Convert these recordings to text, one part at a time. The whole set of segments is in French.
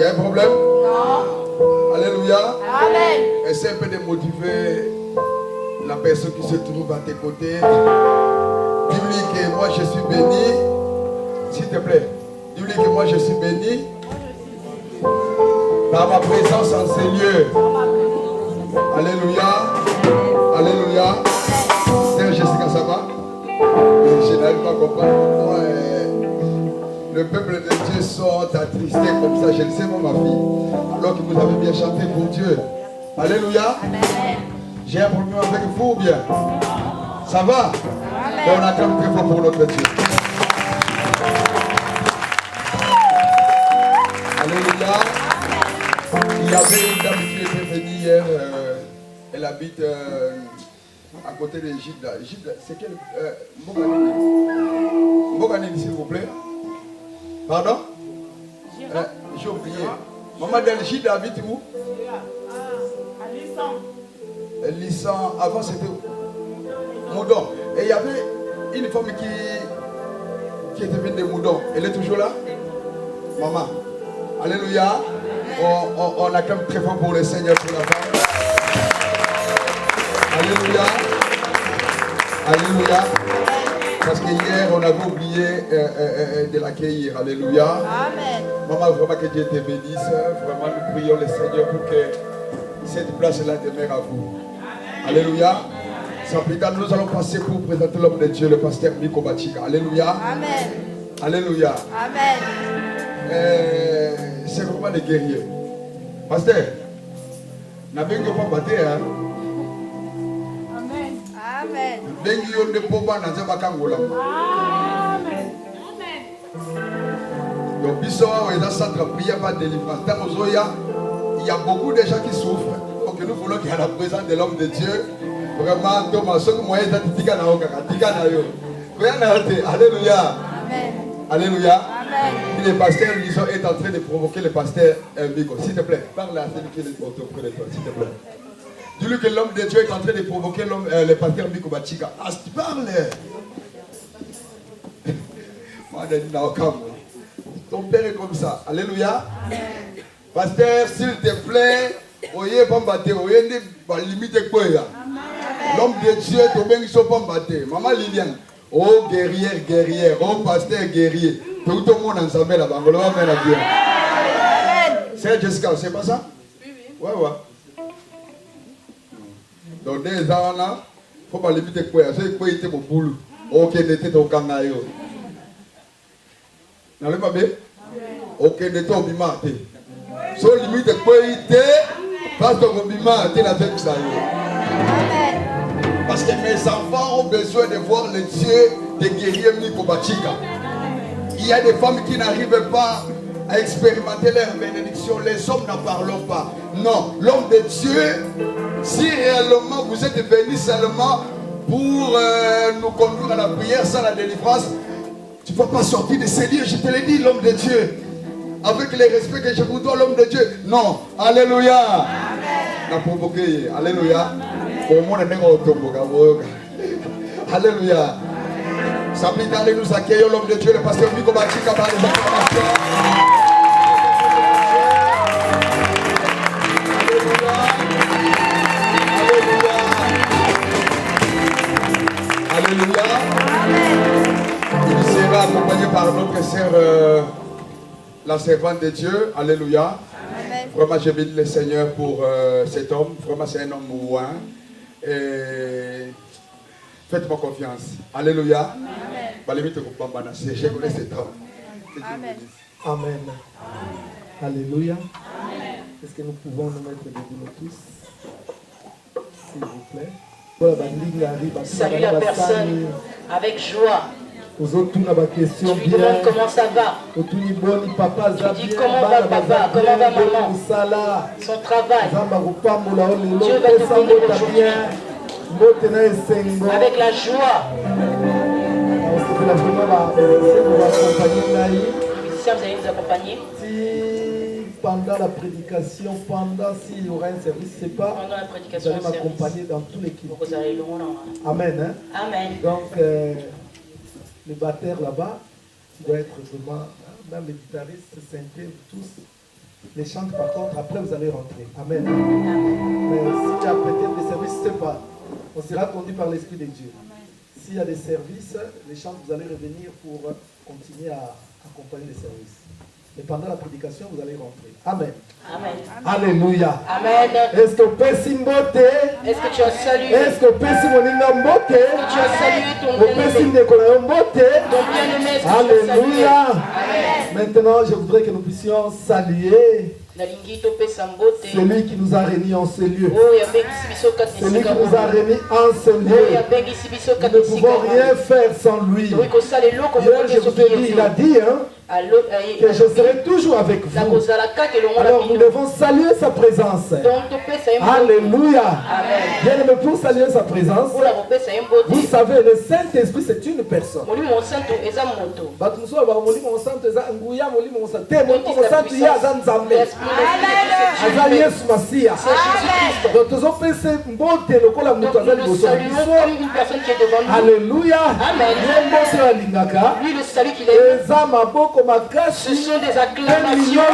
y a un problème? Non. Alléluia. Amen. Essaie un peu de motiver la personne qui se trouve à tes côtés. Dis-lui que moi je suis béni. S'il te plaît. Dis-lui que moi je suis béni par ma présence en ces lieux. Alléluia. Alléluia. Sœur Jessica, ça va? Je n'arrive pas à comprendre pourquoi le peuple de Dieu sont attristés comme ça. Je ne sais pas, ma fille. Alors que vous avez bien chanté pour Dieu. Alléluia. J'ai un problème avec vous ou bien? Ça va? Et on acclame très fort pour notre Dieu. Alléluia. Il y avait une dame qui était venue hier. Elle habite à côté de Gide. Gide, c'est quel? Mboganini. Mboganini, s'il vous plaît. Pardon? J'ai oublié. Maman Del Gide habite où? À Lissan. Lissan, avant c'était où? Moudon. Et il y avait une femme qui était venue de Moudon. Elle est toujours là? Maman. Alléluia. On acclame très fort pour le Seigneur, pour la femme. Alléluia. Alléluia. Parce que hier, on avait oublié de l'accueillir. Alléluia. Amen. Maman, vraiment que Dieu te bénisse. Vraiment, nous prions le Seigneur pour que cette place-là demeure à vous. Alléluia. Sans plus tard, nous allons passer pour présenter l'homme de Dieu, le pasteur Miko Bachika. Alléluia. Amen. Alléluia. Amen. C'est vraiment des guerriers. Pasteur, n'a pas battu, hein? Amen. Amen. Bengi yonde poba na zeba kangola. Amen. Donc biso wa eza centre prière pas délivrance. Tant ozoya, il y a beaucoup de gens qui souffrent. Donc nous voulons qu'il y ait la présence de l'homme de Dieu. Vraiment, Thomas, ce que moi j'ai dit tika na oka, tika na yo. Alléluia. Amen. Alléluia. Amen. Le pasteur Lison est en train de provoquer le pasteur Miko. S'il te plaît, parle à celui qui est auprès de toi, s'il te plaît. Dis-lui que l'homme de Dieu est en train de provoquer le pasteur Miko Bachika. Ah, tu parles. Ton père est comme ça. Alléluia. Pasteur, s'il te plaît, oye pas battre, oye ne limite quoi. L'homme de Dieu, ton bien ils sont pas battre. Maman Liliane, oh guerrière, guerrière, oh pasteur guerrier. Tout le monde ensemble là-bas. On va faire la bien. C'est Jessica, c'est pas ça? Oui, oui. Ouais, ouais. Donc, des ans là, il faut pas limiter quoi. C'est quoi, il était mon boulot. Ok, n'était au Kangayo. N'allez pas bien? Ok, n'était au Bimate. Si on limite quoi, il était, parce que Bimate, la tête ça y est. Parce que mes enfants ont besoin de voir le Dieu de guerrier Miko Bachika. Il y a des femmes qui n'arrivent pas à expérimenter leur bénédiction. Les hommes n'en parlent pas. Non, l'homme de Dieu, si réellement vous êtes venu seulement pour nous conduire à la prière sans la délivrance, tu ne vas pas sortir de ces lieux. Je te l'ai dit, l'homme de Dieu. Avec le respect que je vous dois, l'homme de Dieu. Non, alléluia. Amen. Alléluia. Alléluia. Allez nous accueillir l'homme de Dieu, le pasteur Miko Bachika par les acclamations. Alléluia. Alléluia. Il sera accompagné par notre sœur, la servante de Dieu. Alléluia. Amen. Vraiment, je bénis le Seigneur pour cet homme. Vraiment, c'est un homme ouin. Et faites-moi confiance. Alléluia. Amen. Je connais cet homme. Amen. Amen. Alléluia. Est-ce que nous pouvons nous mettre debout nous tous? S'il vous plaît. Salut la personne avec joie. Tu lui demandes comment ça va. Tu dis comment va papa, comment va maman. Son travail. Dieu va te bénir aujourd'hui. Avec la joie. Musiciens, vous allez nous accompagner. Pendant la prédication, s'il y aura un service, c'est pas. Pendant la prédication, vous allez m'accompagner dans tous les clips. Amen. Hein? Amen. Donc, le batteur là-bas, il doit être vraiment, même les guitaristes, synthés, tous, Les chants, par contre, après vous allez rentrer. Amen. Mais s'il y a peut-être des services, je ne sais pas. On sera conduit par l'Esprit de Dieu. S'il y a des services, les chants, vous allez revenir pour continuer à accompagner les services. Et pendant la prédication, vous allez rentrer. Amen. Amen. Alléluia. Amen. Est-ce que Pessimbote? Est-ce que tu as salué? Est-ce que Pessimboningambote? Tu as salué ton bien-aimé? Ton bien-aimé. Alléluia. Maintenant, je voudrais que nous puissions saluer celui qui nous a réunis en ce lieu. Celui qui nous a réunis en ce lieu. Nous ne pouvons rien faire sans lui. Hier, je vous ai dit, il a dit, que je serai toujours avec vous. Alors nous devons saluer sa présence. Alléluia. Bien aimé, pour saluer sa présence, vous savez, le Saint-Esprit c'est une personne. Alléluia. Lui, le salut qu'il est. Ce sont des acclamations.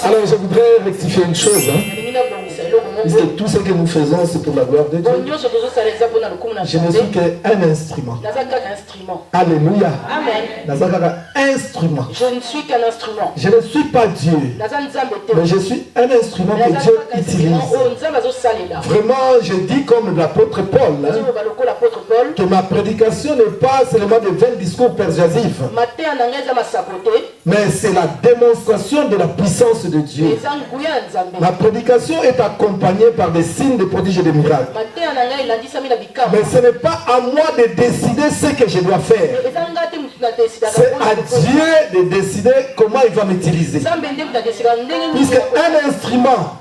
Alors je voudrais rectifier une chose. Puisque tout ce que nous faisons, c'est pour la gloire de Dieu. Je ne suis qu'un instrument. Alléluia. Instrument. Je ne suis qu'un instrument. Je ne suis pas Dieu. Mais je suis un instrument que Dieu utilise. Vraiment, je dis comme l'apôtre Paul, que ma prédication n'est pas seulement de vains discours persuasifs, mais c'est la démonstration de la puissance de Dieu. Ma prédication est accompagnée par des signes, des prodiges et des miracles. Mais ce n'est pas à moi de décider ce que je dois faire. C'est à Dieu de décider comment il va m'utiliser. Puisque un instrument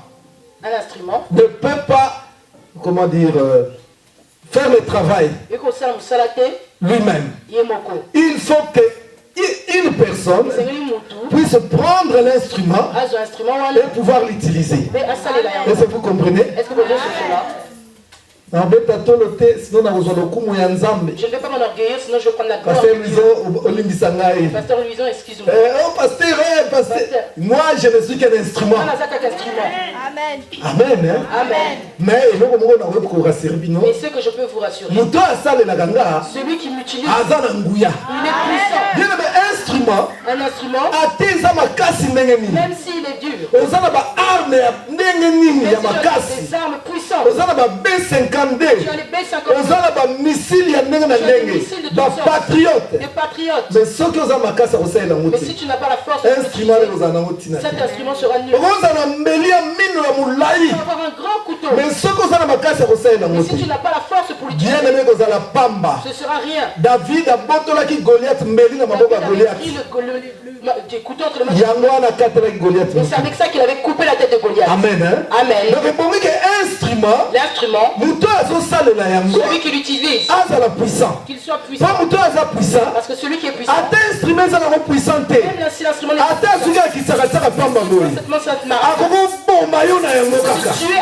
ne peut pas, comment dire, faire le travail lui-même. Il faut que une personne puisse prendre l'instrument et pouvoir l'utiliser. Est-ce que vous comprenez? Je ne vais pas m'enorgueillir, Pasteur Louison, excuse-moi. pasteur, moi je ne suis qu'un instrument. Amen. Amen. Mais ce que je peux vous rassurer, celui qui m'utilise, il est puissant. Un instrument, même s'il est dur, des armes puissantes. Tu as les B-52, missile patriote. Des patriotes. Mais si tu n'as pas la force, cet instrument sera nul. Tu vas avoir un grand couteau. Mais si tu n'as pas la force pour l'utiliser, ce sera rien. David a botolaki Goliath mbeli na maboko ya Goliath. Et c'est avec ça qu'il avait coupé la tête de Goliath. Amen. Amen. Donc l'instrument, celui qui l'utilise, qu'il soit puissant. Parce que celui qui est puissant, même si l'instrument est puissant, tu es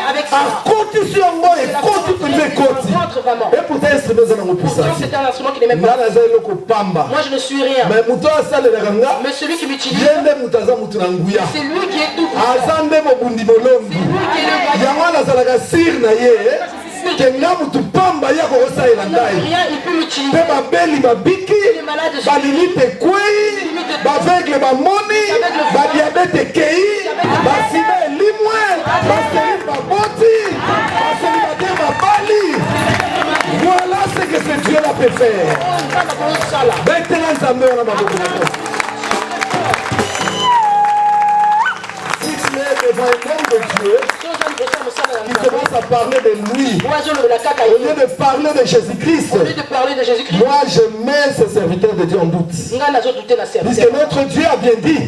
avec ça. Et pourtant c'est un instrument qui n'est même pas. Moi je ne suis rien. Mais celui qui m'utilise, c'est lui qui est tout puissant. C'est lui qui est le vaillant. Kenga mutu pamba ya kosalela ndai. Pe babeli babiki, balimite kwei, baveugle bamoni, badiabete kei, basime elimwe, baseli baboti, baseli bade babali. Voilà ce que c'est Dieu la peut faire. Maintenant, ça meurt dans ma bouche. Si tu es devant un homme de Dieu qui commence à parler de lui, au lieu de parler de Jésus-Christ, moi je mets ce serviteur de Dieu en doute. Puisque notre Dieu a bien dit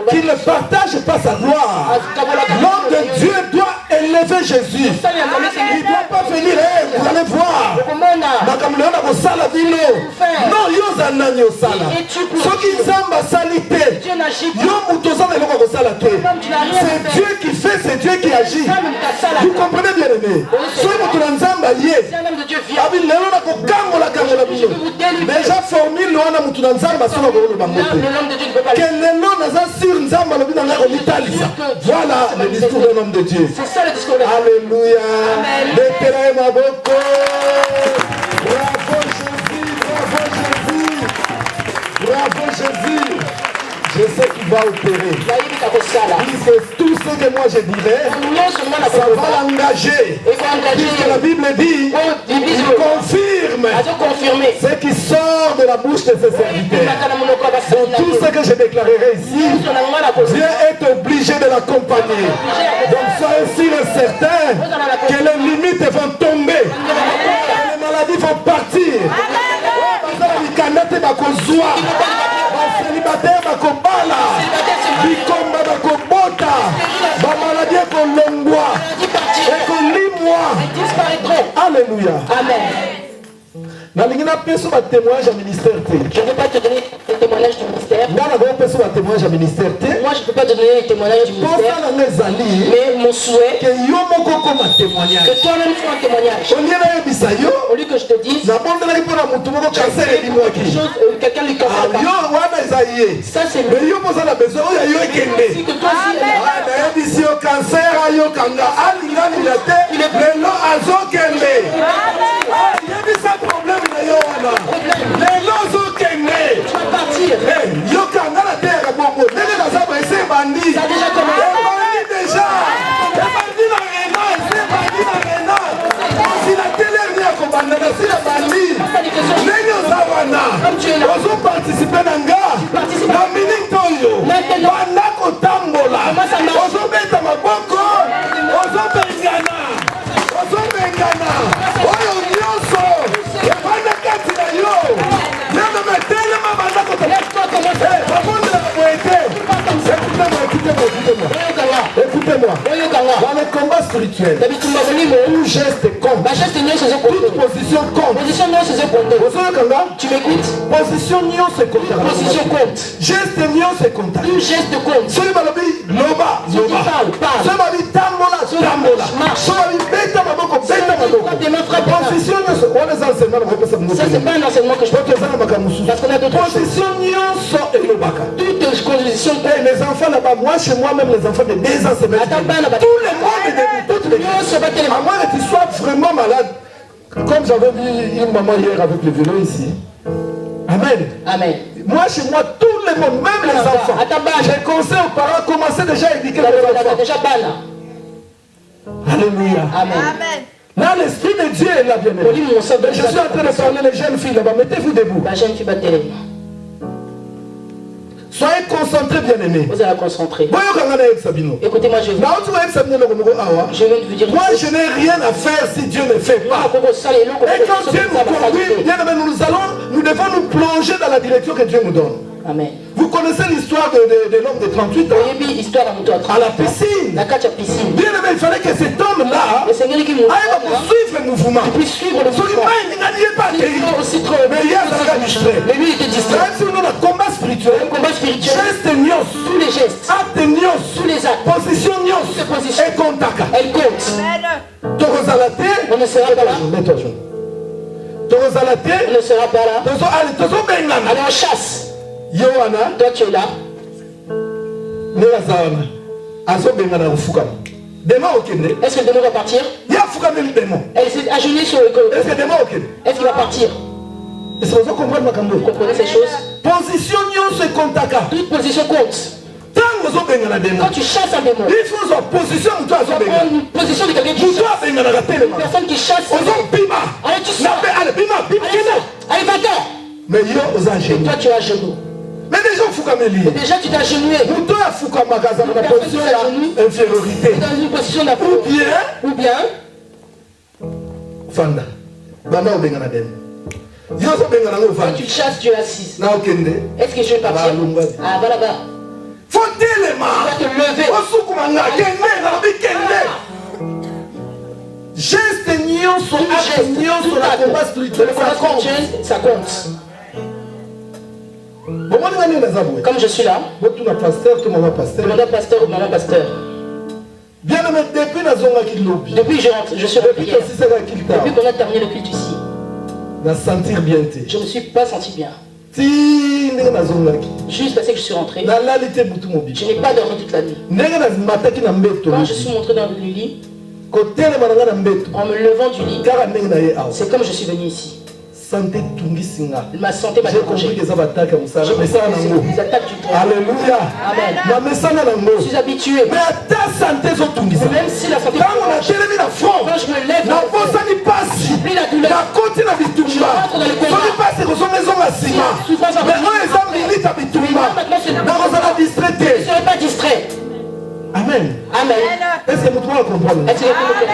qu'il ne partage pas sa gloire. L'homme de Dieu doit élever Jésus. Il ne doit pas venir, vous allez voir. Non, c'est Dieu qui fait, c'est Dieu qui agit. Vous comprenez bien aimé? Déjà formule voilà le discours d'un homme de Dieu. C'est ça le discours. Alléluia. Bravo Jésus, bravo Jésus. Je sais qu'il va opérer. Puisque tout ce que moi je dirais, ça va l'engager. Puisque la Bible dit, il confirme ce qui sort de la bouche de ses serviteurs. Donc tout ce que je déclarerai ici, Dieu est obligé de l'accompagner. Donc soyez sûr et certain que les limites vont tomber. Que les maladies vont partir. Célibataire bakobala, bikomba bakobota, bamaladi ekolongwa, ekolimwa. Alléluia. Amen. Je ne veux pas te donner un témoignage du ministère. Moi, je ne peux pas te donner un témoignage du ministère. Mais mon souhait, que toi-même sois un témoignage. Au lieu que je te dise, quelqu'un lui casse la ça c'est le que toi Écoutez-moi. Dans le combat spirituel, tout geste compte. Toute position compte. Tu m'écoutes? Position se compte. Geste se compte. Tout geste compte. Loba. ça c'est pas un enseignement que je peux te faire. Parce qu'on a d'autres choses. Toutes les conditions. Les enfants là-bas, moi chez moi-même, les enfants de 2 ans, c'est même. Tout le monde est debout. Toutes les choses. À moins que tu sois vraiment malade. Comme j'avais vu une maman hier avec le vélo ici. Amen. Amen. Moi chez moi, tout le monde, même les enfants. J'ai conseillé aux parents, commencez déjà à éduquer les enfants. Déjà bana. Alléluia. Amen. Là, l'esprit de Dieu est là, bien aimé. Je suis en train de parler les jeunes filles là-bas. Mettez-vous debout. La jeune fille va télé. Soyez concentrés, bien aimés. Vous allez concentrer. Écoutez-moi, je viens de vous dire. Moi, je n'ai rien à faire si Dieu ne fait pas. Et quand Dieu nous conduit, bien aimés, nous devons nous plonger dans la direction que Dieu nous donne. Amen. Vous connaissez l'histoire de l'homme de 38 ans à la piscine. Bien aimé, il fallait que cet homme-là aille suivre le mouvement. Mais lui, il était distrait. C'est un combat spirituel. Geste nios. Tous les gestes. Acte nios. Tous les actes. Position nios. Et contact. Elle compte. On ne sera pas là. On ne sera pas là. Allez, on chasse. Yohana, toi tu es là. Est-ce que le démon va partir? Elle s'est agenouillée sur le corps. Est-ce qu'il va partir? Vous comprenez ces choses? Position se compte. Toute position compte. Quand tu chasses un démon, il faut une position où tu as une position de quelqu'un qui chasse. Une personne qui chasse. Allez, tu sors. Allez, va-t'en. Mais toi, tu es à genoux. Mais déjà tu t'es agenouillé. Dans une position d'infériorité. Ou bien. Fanda. Quand tu chasses, tu es assise. Est-ce que je vais partir? Ah, va là-bas. Faut-il te lever. Geste nyonso, acte nyonso, la combat spirituel, ça compte. Comme je suis là, demandez pasteur ou maman pasteur. Bien aimé, depuis je suis revenu. Depuis qu'on a terminé le culte ici, je ne me suis pas senti bien. Juste parce que je suis rentré, je n'ai pas dormi toute la nuit. Quand je suis montré dans le lit, en me levant du lit, c'est comme je suis venu ici. Ma santé m'a dérangé. J'ai compris les attaques du diable. Alléluia. Amen. Je suis habitué. Mais même si la santé quand je me lève, j'oublie la douleur. Je rentre dans le combat. Je ne serai pas distrait. Amen. Amen. Est-ce que vous pouvez comprendre? Est-ce que vous comprenez?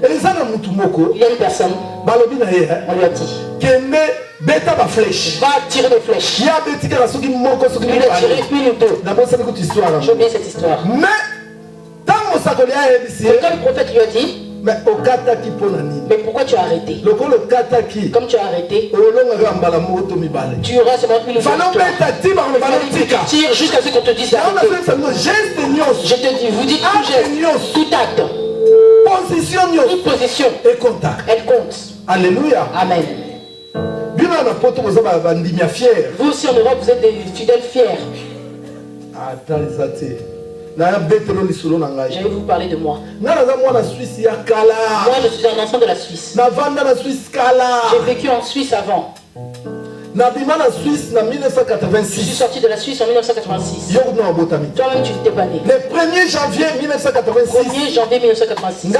Il y a une personne, on lui a dit, va tirer des flèches. Il a tiré une ou deux. J'ai oublié cette histoire. Mais quand le prophète lui a dit, mais pourquoi tu as arrêté? Comme tu as arrêté, tu auras seulement une victoire. Tire jusqu'à ce qu'on te dise d'arrêter. Je te dis, vous dites tout geste, tout acte. Toute position et contact. Elle compte. Alléluia. Amen. Vous aussi en Europe, vous êtes des fidèles fiers. J'allais vous parler de moi. Moi, je suis un enfant de la Suisse. J'ai vécu en Suisse avant. Je suis sorti de la Suisse en 1986. Toi-même, tu n'étais pas né. Le 1er janvier 1986. 1er janvier 1986.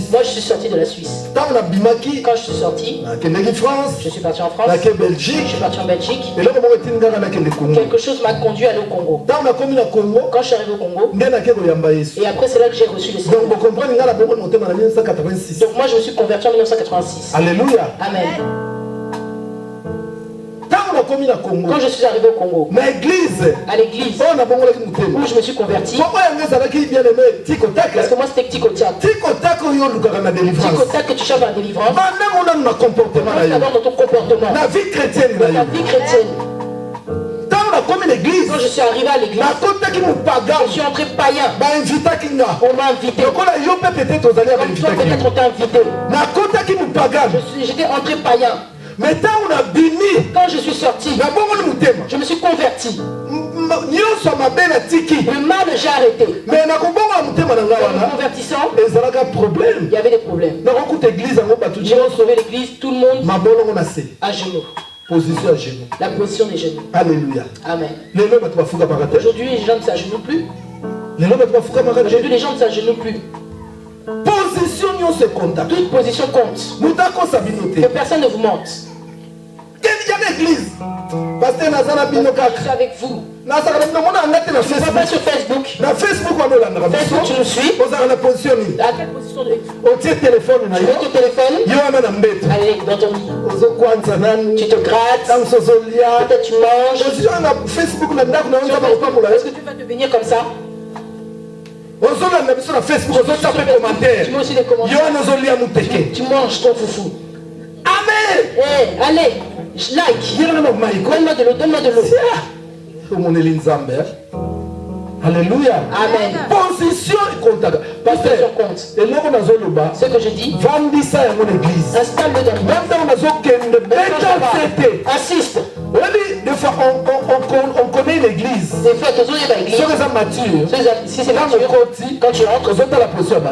Moi, je suis sorti de la Suisse. Quand je suis sorti, je suis parti en France. Je suis parti en Belgique. Quelque chose m'a conduit à aller au Congo. Quand je suis arrivé au Congo, et après c'est là que j'ai reçu le Seigneur. Donc moi, je me suis converti en 1986. Alléluia. Amen. Quand je suis arrivé au Congo, à l'église où je me suis converti, parce que moi c'était Tikotak. Tikotak que tu cherches dans la délivrance, d'abord dans ton comportement, dans ta vie chrétienne. Quand je suis arrivé à l'église, je suis entré païen. On m'a invité. Comme toi peut-être on t'a invité. J'étais entré païen. Mais quand je suis sorti, je me suis converti. Le mal, j'ai arrêté. Mais en convertissant, il y avait des problèmes. J'ai retrouvé l'église, tout le monde à genoux. Position à genoux. La position des genoux. Alléluia. Amen. Aujourd'hui, les gens ne s'agenouillent plus. Aujourd'hui, les gens ne s'agenouillent plus. Position se compte. Toute position compte. Que personne ne vous mente. Quelle église? Je suis avec vous. Je ne suis pas sur Facebook. Facebook, tu nous suis. À quelle position tu mets ton téléphone. Allez, dans ton lit. Tu te grattes. Peut-être tu manges. Est-ce que tu vas devenir comme ça? Tu mets aussi des commentaires. Tu manges ton foufou. Amen. Hey, allez, like. Donne-moi de l'eau, donne-moi de l'eau. Alléluia. Amen. Position et contact. Pasteur, ce que je dis, installe-le dans l'église. Assiste. Des fois, on connaît l'église. Des fois, si c'est mature, quand tu entres,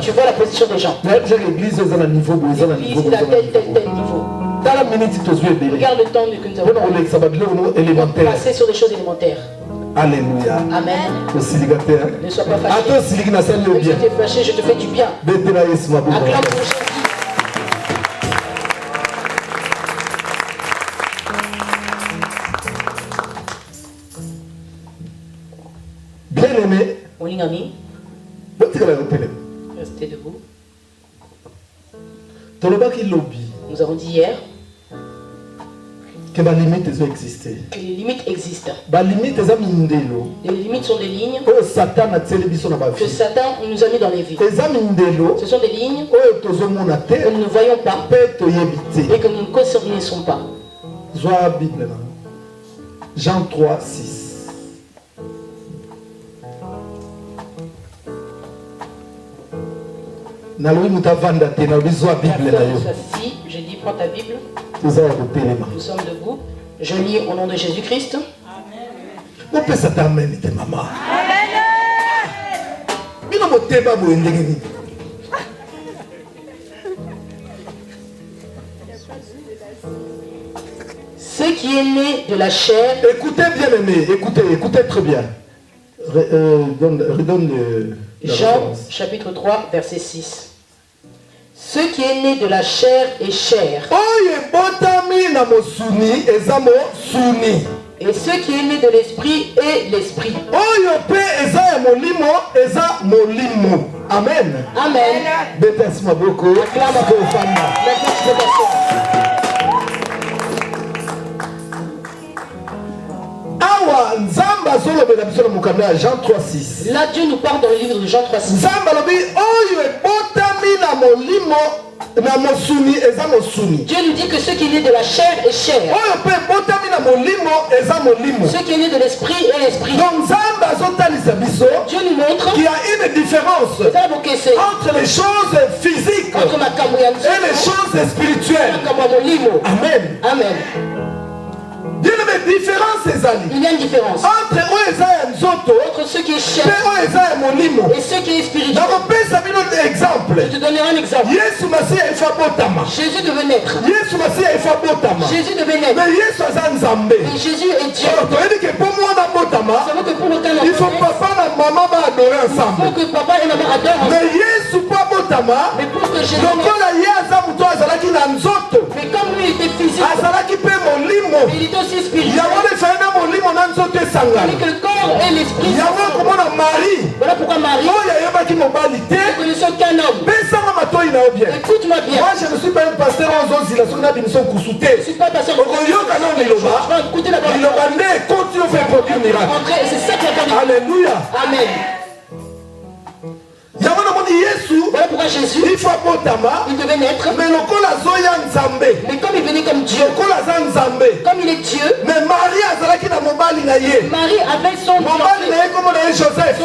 tu vois la position des gens. L'église est à tel niveau. Regarde le temps que nous avons passé sur des choses élémentaires. Alléluia. Amen. Ne sois pas fâché. Si tu es fâché, je te fais du bien. Acclame pour Jésus. Bien-aimé, mon ami, restez debout. Nous avons dit hier que les limites existent. Que les limites existent. Les limites sont des lignes que Satan nous a mis dans les vies. Ce sont des lignes que nous ne voyons pas et que nous ne connaissons pas. Jean 3, 6. Si, je dis prends ta Bible. Nous sommes debout. Je lis au nom de Jésus-Christ. Amen. Ce qui est né de la chair. Écoutez bien aimé, écoutez très bien. Redonne Jean chapitre 3 verset 6. Ce qui est né de la chair est chair. Et ce qui est né de l'esprit est l'esprit. Amen. Amen. Jean 3,6. Là, Dieu nous parle dans le livre de Jean 3,6. Dieu nous dit que ce qui est né de la chair est chair. Ce qui est né de l'esprit est l'esprit. Dieu nous montre qu'il y a une différence entre les choses physiques et les choses spirituelles. Amen. Amen. Il y a une différence entre ce qui est chair et ce qui est spirituel. Je te donnerai un exemple. Jésus devait naître. Jésus devait naître. Mais Jésus est Dieu. Il faut que papa et maman adorent ensemble. Il faut que papa et maman adorent ensemble. Mais pour que Jésus mais comme lui était physique, il était aussi spirituel. Que le corps et l'esprit. Voilà pourquoi Marie ne connaissait aucun homme. Écoute-moi bien. Moi je ne suis pas un pasteur en zone. Je ne suis pas pasteur. Écoutez d'abord. C'est ça qui a fait. Alléluia. Amen. Voilà pourquoi Jésus il devait naître. Mais comme il venait comme Dieu, comme il est Dieu, mais Marie avait son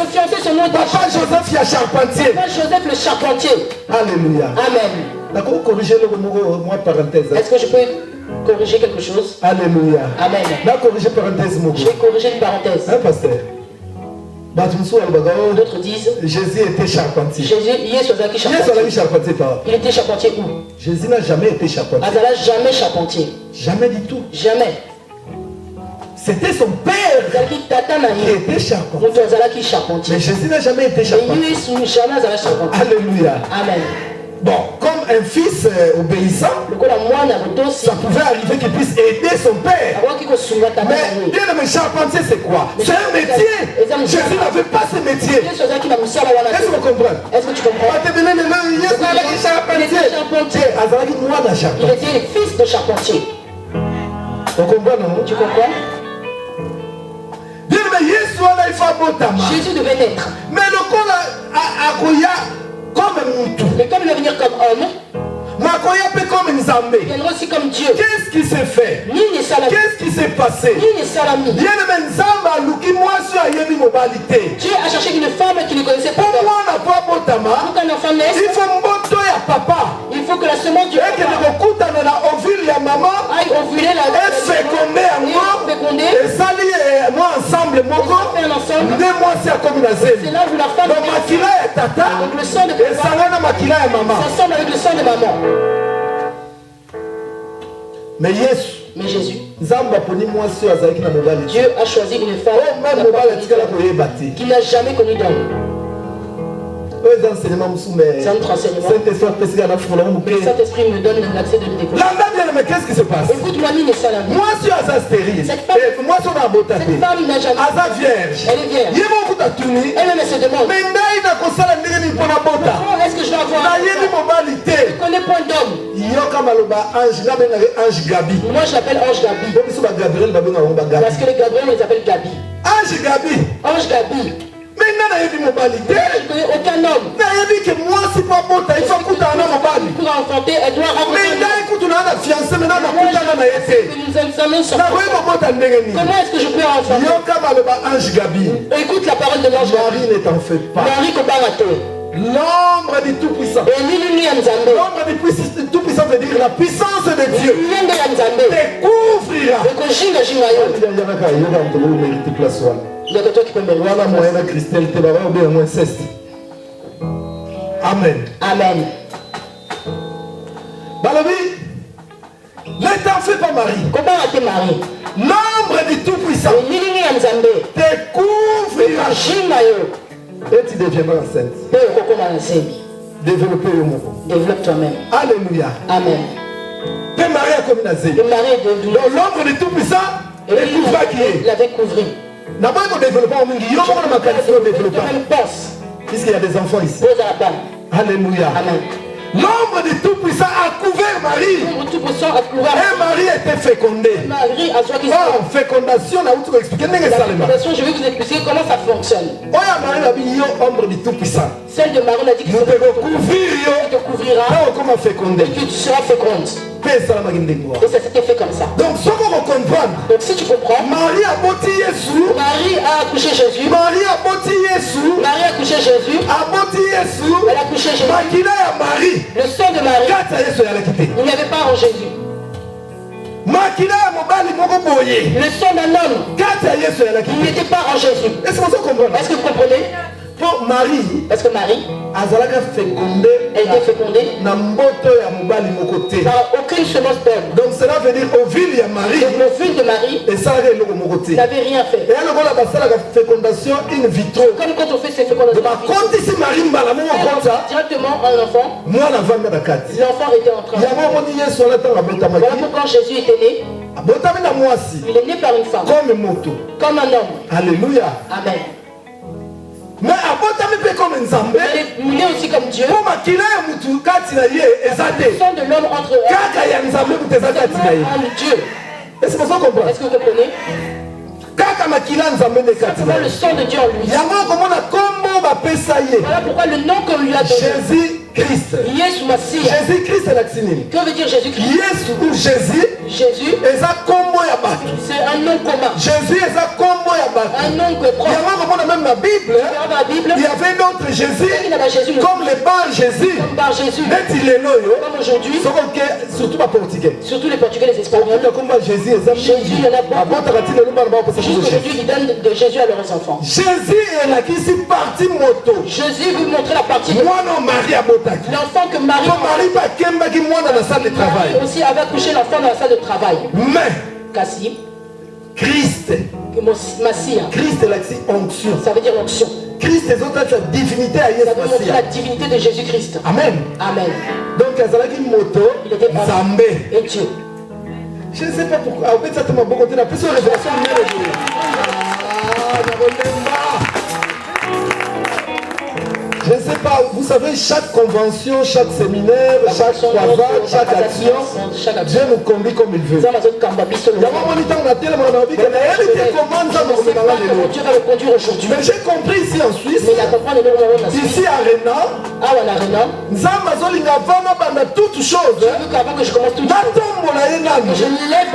fiancé, son nom Papa Joseph le charpentier. Alléluia. Amen. Est-ce que je peux corriger quelque chose? Alléluia. Amen. Je vais corriger une parenthèse. Pasteur. D'autres disent Jésus était charpentier. Il était charpentier où? Jésus n'a jamais été charpentier. Azala jamais charpentier. Jamais du tout. Jamais. C'était son père qui était charpentier. Mais Jésus n'a jamais été charpentier. Alléluia. Amen. Bon, comme un fils obéissant, ça pouvait arriver qu'il puisse aider son père. Mais bien le charpentier, c'est quoi? C'est un métier. Jésus n'avait pas ce métier. Est-ce que vous comprenez? Est-ce que tu comprends? Il était le fils de charpentier. Tu comprends, non? Tu comprends? Jésus devait naître. Mais le corps mais comme il va venir comme homme, il viendra aussi comme Dieu. Qu'est-ce qui s'est fait? Qu'est-ce qui s'est passé? Dieu a cherché une femme qui ne connaissait pas. Pour qu'un enfant naisse, il faut que la semence du papa aille ovuler la fécondée ensemble. C'est là où la femme avec le sang de papa s'assemble avec le sang de maman. Mais Jésus, Dieu a choisi une femme qui n'a jamais connu d'homme. C'est un enseignement. Le Saint-Esprit me donne l'accès de le découvrir. Mais qu'est-ce qui se passe? Écoute-moi, Mine, ça la vie. Moi, je suis stérile. Cette femme n'a jamais. Vierge. Elle est vierge. Elle se demande. Comment est-ce que je vais avoir? Je ne connais point d'homme. Moi, je l'appelle Ange Gabi. Parce que les Gabriel, on les appelle Gabi. Ange Gabi. Ange Gabi. Mais je ne connais aucun homme. Pour enfanter, elle doit rencontrer un Comment est-ce que je peux enfanter? Écoute la parole de l'ange Gabi. Marie, ne t'en fais pas. Marie, l'ombre du Tout-Puissant. L'ombre du Tout-Puissant veut dire la puissance de Dieu. Découvrira. Il y a quelqu'un qui peut me Amen. Amen. Balobi, ne t'en fais pas, Marie. Comment a été Marie? L'ombre du Tout-Puissant découvrira. Et tu deviendras enceinte. Développer le mot. Développe toi-même. Alléluia. Amen. T'es marié à combien d'années? Donc l'ombre du Tout-Puissant découvrira qui est. La découvrir. D'abord, il faut développer un mingi. Il y a puisqu'il y a des enfants ici. Alléluia. Amen. L'ombre du Tout-Puissant a couvert Marie. Et Marie était fécondée. Oh, fécondation, je vais vous expliquer comment ça fonctionne. L'ombre du Tout-Puissant. Celle de Marie a dit que tu te couvrira et que tu seras féconde. Et ça s'était fait comme ça. Donc, si tu comprends, Marie a accouché Jésus. Marie a accouché Jésus. Elle a accouché Jésus. Le sang de Marie. Il n'y avait pas en Jésus. Le sang d'un homme. Il n'était pas en Jésus. Est-ce que vous comprenez? Pour Marie, parce que Marie, elle était fécondée par aucune semence d'homme. Donc cela veut dire au ville de Marie. L'ovule de Marie, n'avait rien fait. Et alors la fécondation in vitro. Comme quand on fait ces fécondations. Directement un enfant. L'enfant était en train. Voilà pourquoi Jésus était né. Il est né par une femme. Comme un homme. Alléluia. Amen. Mais comme il est aussi comme Dieu. Le sang de l'homme entre eux. Dieu. Est-ce que vous comprenez? Est-ce que vous comprenez? Simplement le sang de Dieu en lui. Voilà pourquoi le nom qu'on lui a donné. Jésus-Christ. Jésus-Christ est l'accinine. Que veut dire Jésus-Christ? Jésus. Jésus. C'est un nom commun. Jésus est un nom que propre. Même la Bible. Il y avait d'autres Jésus. Comme les bar Jésus. Comme bar Jésus. Comme aujourd'hui. Surtout les Portugais. Surtout les Portugais, les Espagnols. Jésus, il y en a beaucoup. Aujourd'hui, ils donnent de Jésus à leurs enfants. Jésus est là qui est parti moto. Jésus veut montrer la partie. L'enfant que Marie aussi avait accouché l'enfant dans la salle de travail. Mais Cassie. Christ. Christ est la onction. Ça veut dire onction. Christ est la divinité à Jésus. Ça veut montrer la divinité de Jésus-Christ. Amen. Amen. Donc il était Zambé et Dieu. Je ne sais pas pourquoi. En fait, ça m'a beaucoup de la plus révélation. Je ne sais pas, vous savez, chaque convention, chaque séminaire, chaque croisade, chaque action, Dieu nous conduit comme il veut. Dieu va le conduire aujourd'hui. Mais j'ai compris ici en Suisse, ici à Renan, toutes choses. Je lève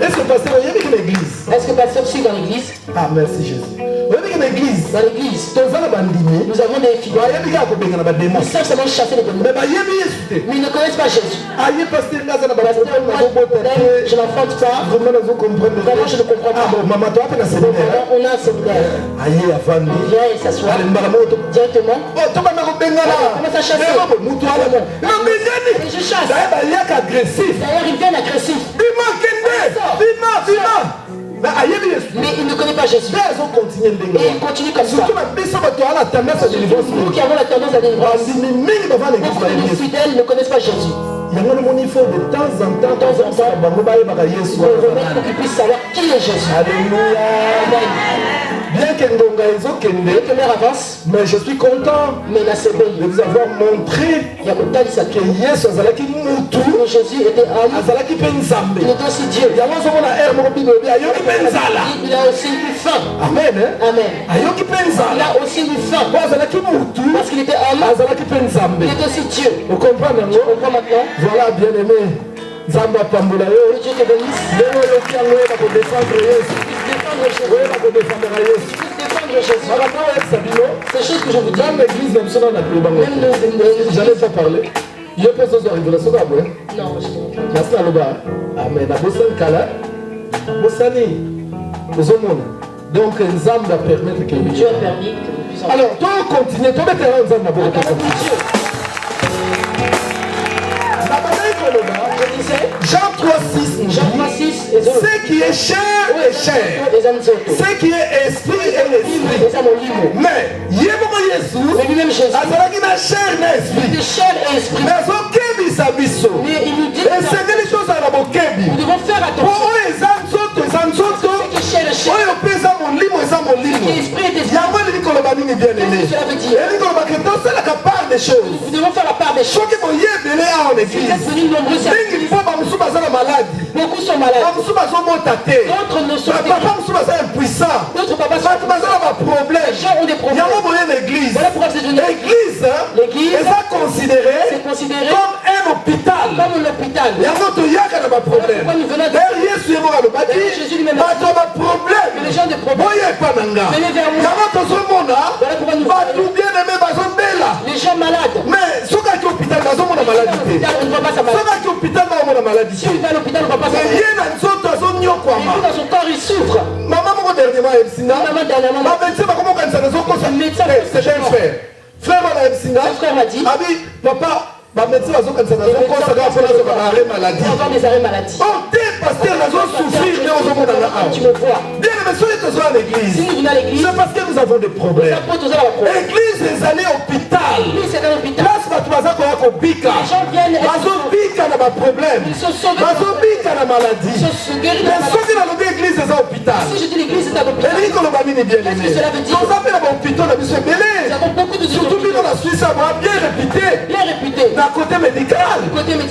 Est-ce que pasteur, il y a une église? Est-ce que pasteur suit dans l'église? Ah, merci Jésus. Il y a église. Dans l'église, nous avons des filles. Ils savent seulement chasser les démons. Mais ils ne connaissent pas Jésus. Je n'enfante pas. Vraiment, je ne comprends pas. On a un séminaire. Il vient et s'assoit directement. On commence à chasser. Et je chasse. D'ailleurs, ils viennent agressifs. Mais il ne connaît pas Jésus. Et il continue comme ça. Nous qui avons la tendance à délivrance. Beaucoup de fidèles ne connaissent pas Jésus. Il faut de temps en temps pour qu'ils puissent savoir qui est Jésus. Alléluia. Bien que l'heure avance, mais je suis content de vous avoir montré que Jésus était homme. Il était aussi Dieu. Il a aussi eu faim. Amen. Amen. Il a aussi eu faim. Parce qu'il était homme. Il était aussi Dieu. Vous comprenez maintenant? Voilà, bien aimé. Zamba Pambola. Dieu te bénisse. C'est chose que je vous dis. Dans l'église, même j'allais pas parler. Il y a personne qui arrive là. Non, je ne sais pas. Amen. Donc, Nzam va permettre que Dieu a permis que nous puissions. Alors, toi, continue. Toi, mettez un Nzam d'abord. Jean 3,6. Ce qui est chair est chair. Ce qui est esprit est esprit. Mais lui-même Jésus azalaki na chair na esprit. Mais azokebisa biso. Esengeli les choses à la bokebi. Nous devons faire attention. Oyo eza nzoto oyo mpe eza molimo yango elingi koloba nini bien aimé. Elingi koloba ke tosalaka part des choses. Nous devons faire la part des choses. Soki boyebele awa na église mingi mpo bamosusu baza na maladi. Beaucoup sont malades. Bamosusu bazomota te. D'autres ne sont pas. Papa mosusu baza impuissant. D'autres papas bato baza na baproblème. Les gens ont des problèmes. Yango boye na église. Voilà pourquoi c'est une église eza considéré comme un hôpital. Comme un hôpital. Yango toyaka na baproblème. D'ailleurs Yesu yemo alobaki bato ya baproblème boyepa na nga. Yango tozomona bato bien aimé bazobela. Les gens malades. Mais soki aki hôpital bazomona maladi te. Soki aki hôpital bazomona maladi te. Ye na nzoto azonyokwama. Dans son corps il souffre. Mama moko dernièrement ebisinga bamédecin bakomokanisa nazokosa c'est un frère. Frère wana ebisinga abi papa bamédecin bazokanisa nazokosaka mpona azoka na arrêt maladie. Oh te pasteur nazosouffrir nde ozomonanga awa. Bien mais soki tozoya na l'église c'est parce que nous avons des problèmes. Église ezali hôpital. Place bato baza koya kobika bazobika na baproblème bazobika na maladie. Mais soki nalobi église eza hôpital elingi koloba nini bien aimé toza mpe na bahôpitaux na biso ebele surtout bino na Suisse aboa bien réputé na côté médical bien me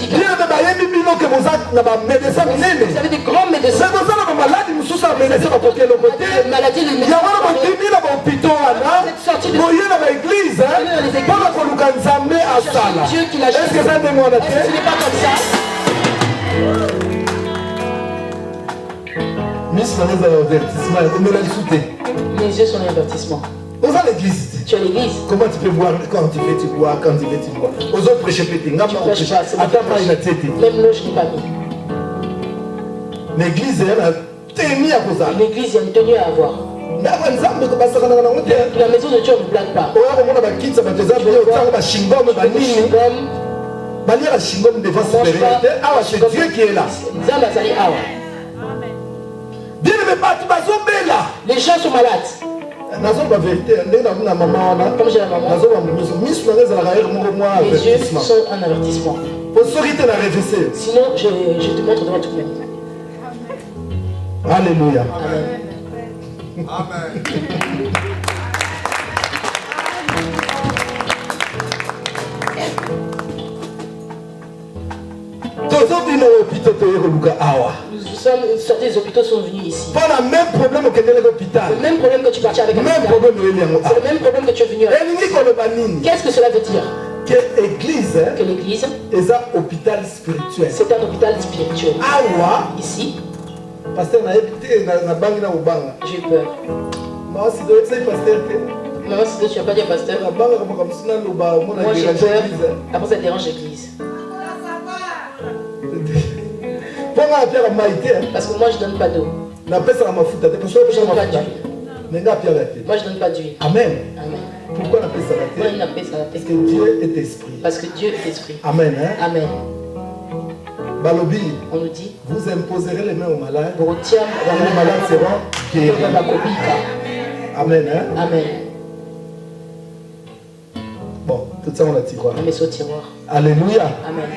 bayebi bino ke boza na bamédecin minene mais boza na bamaladi mosusu ya médecin bakoki eloko te yango na bondimi na bahôpitaux wana boye na baéglise mpona koluka nzambe asala. Est-ce que ça ndenge wana te? Miss Vanessa l'avertissement, mais la discuter. Les yeux sont l'avertissement. Aux l'église. Tu es l'église. Comment tu peux boire quand tu veux, tu bois, quand tu veux, tu bois. Aux autres prêcher pété. Tu prêches pas. Attends pas une tête. Même l'eau, je n'ai pas mis. L'église, elle a tenu à cause. L'église, il y a une tenue à avoir. La maison de Dieu ne blague pas. C'est Dieu qui est là. Bien aimé, les gens sont malades. Comme j'ai la maman, les yeux sont un avertissement. Sinon, je te montre devant toute l'année. Alléluia. Amen. Amen. Nous sommes sortis des hôpitaux, sont venus ici. Pas le même problème que l'hôpital. Le même problème que tu partais avec un hôpital. C'est le même problème que tu es venu avec. Qu'est-ce que cela veut dire? Que l'église est un hôpital spirituel. C'est un hôpital spirituel. Awa ici. Pasteur, j'ai peur. Moi, si tu es pasteur. Maman, si tu n'as pas dit pasteur. Moi, j'ai peur. Après, ça dérange l'église. Parce que moi, je ne donne pas d'eau. Je ne donne pas d'huile. Moi, je ne donne pas d'huile. Amen. Amen. Pourquoi on appelle ça la terre? Pourquoi on appelle ça la terre? Parce que Dieu est esprit. Parce que Dieu est esprit. Amen. Hein? Amen. Balobi, on nous dit, vous imposerez les mains aux malades. Et les malades seront guéris. Amen. Hein? Amen. Bon, tout ça on a tiroir. On met ça au tiroir. Alléluia. Amen.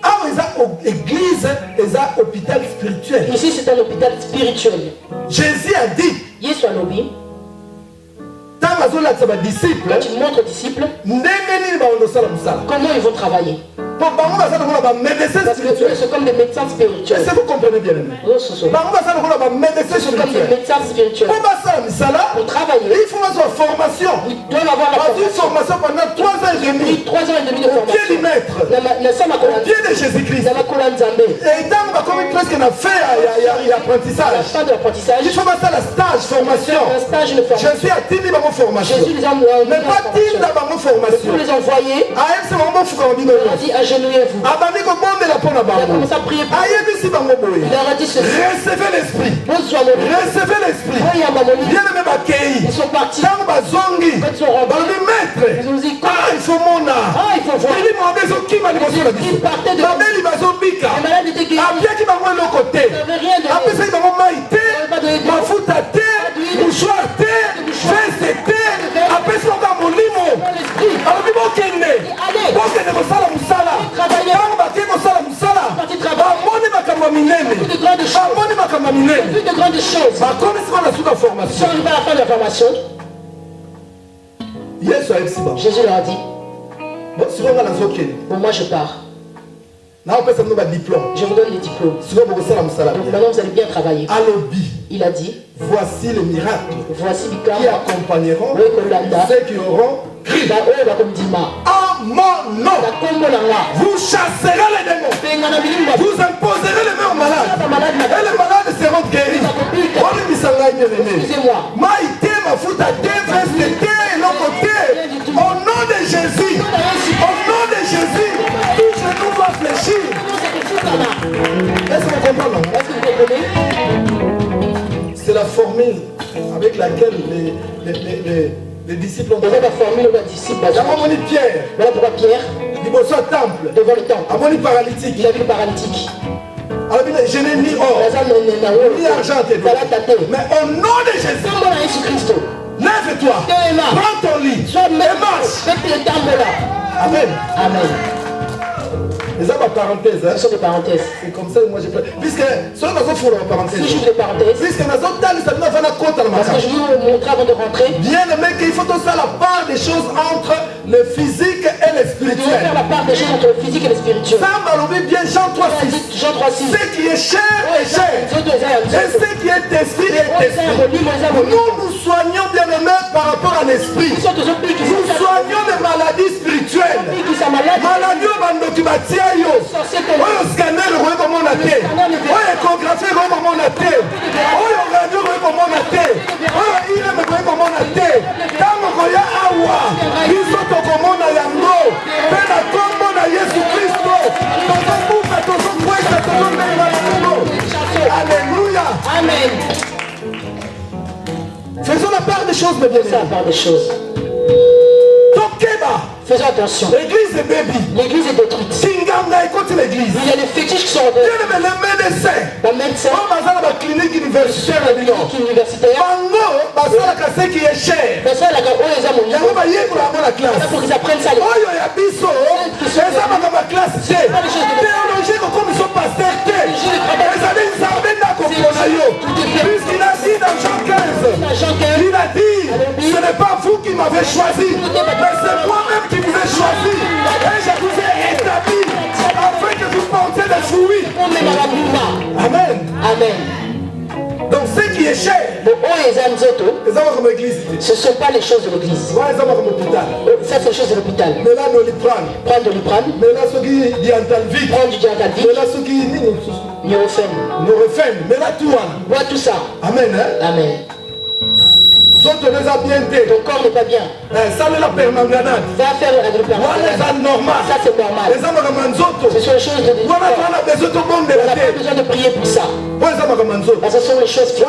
Ah, mais ça, église, c'est un hôpital spirituel. Ici, c'est un hôpital spirituel. Jésus a dit, quand tu montres aux disciples, comment ils vont travailler? Parce que eux, c'est comme des médecins spirituels. Est-ce que vous comprenez bien? C'est comme des médecins spirituels. Pour travailler, il faut avoir une formation. Ils doivent avoir la formation pendant 3 ans et demi. 3 ans et demi de formation. Au pied du maître. Au pied de Jésus-Christ. Et tant qu'on a presque fait l'apprentissage. Il faut faire la stage, formation. Jésus a dit dans formation. Mais pas dit dans formation. Pour les envoyer, il a dit agenouillez-vous. Il a commencé à prier pour eux. Il leur a dit ceci. Recevez l'esprit. Recevez l'esprit. Bien aimé Bakei. Ils sont partis. Quand ils sont rentrés, ils ont dit il faut mon âme. Il faut voir. Ils partaient de les malades étaient guéris. Après qui m'a mis le côté. Après ça, il m'a mis mafuta terre, mouchoir terre, veste terre. Après ça, on a mon limo. Alors, il faut qu'il y ait. Pour que nous fassons la moussala. Quand on va faire la moussala, on va plus de grandes choses. Plus de grandes choses. Comme est-ce qu'on a sous la formation? Si on arrive à la fin de la formation, Jésus leur a dit, bon, moi je pars. Je vous donne les diplômes. Donc maintenant vous allez bien travailler. Il a dit, voici les miracles qui accompagneront ceux qui auront crié en mon nom. Vous chasserez les démons. Vous imposerez les mains aux malades. Et les malades seront guéris. Excusez-moi. Au nom de Jésus. Au nom de Jésus. Tout genou doit fléchir. Est-ce que vous comprenez? C'est la formule avec laquelle les disciples ont la formule de disciples. Pierre. Voilà pourquoi Pierre, temple, devant le temple, paralytique. Il a vu le paralytique. Je n'ai ni or, ni argent, mais au nom de Jésus, lève-toi, prends ton lit et marche. Amen. Amen. Les hommes parenthèses. Ce sont des parenthèses. C'est comme ça que moi j'ai pris. Puisque ceux qui font la parenthèse. Si j'ouvre les parenthèses. Puisque nous avons dans parce que je vais vous montrer avant de rentrer. Bien aimé qu'il faut faire la part des choses entre le physique et le spirituel. Il faut faire la part des choses entre le physique et le spirituel. Ça m'a bien Jean 3:6. Jean 3:6. Ce qui est chair est chair. Et ce qui est esprit est esprit. Nous soignons bien aimé par rapport à l'esprit. Nous soignons les maladies spirituelles. Maladie au bandokibatia. Oyo scanner oyo komona te, oyo échographie oyo komona te, oyo radio oyo komona te, oyo IRM oyo komona te. Tango koya awa, biso tokomona yango, mpe na kombo na Yesu Kristo, tozokufa, tozokwesa, tozomela yango. Alléluia. Amen. Faisons la part des choses, mes bien-aimés. Faisons la part des choses. Faisons attention. L'église est baby. L'église est détruite. Singanga, écoute l'église. Il y a des fétiches qui sont en dehors. Les médecins. Les médecins. La clinique universitaire. Mango, ce qui est cher. Il y a pour qu'ils apprennent ça. Puisqu'il a dit dans Jean 15, il a dit, ce n'est pas vous qui m'avez choisi, mais c'est moi-même qui vous ai choisi. Et je vous ai établi afin que vous portiez des fruits. Amen. Amen. Donc ce qui est cher, ce ne sont pas les choses de l'église. Ça c'est les choses de l'hôpital. Prendre de l'iprane. Prendre du diantalvite. Neurophène. Bois tout ça. Amen. Amen. Ton corps n'est pas bien. Ça la permanganate. Va faire la permanganate. Normal. Ça c'est normal. Ce sont les choses de Dieu. On n'a pas besoin de prier pour ça. Ce sont les choses physiques.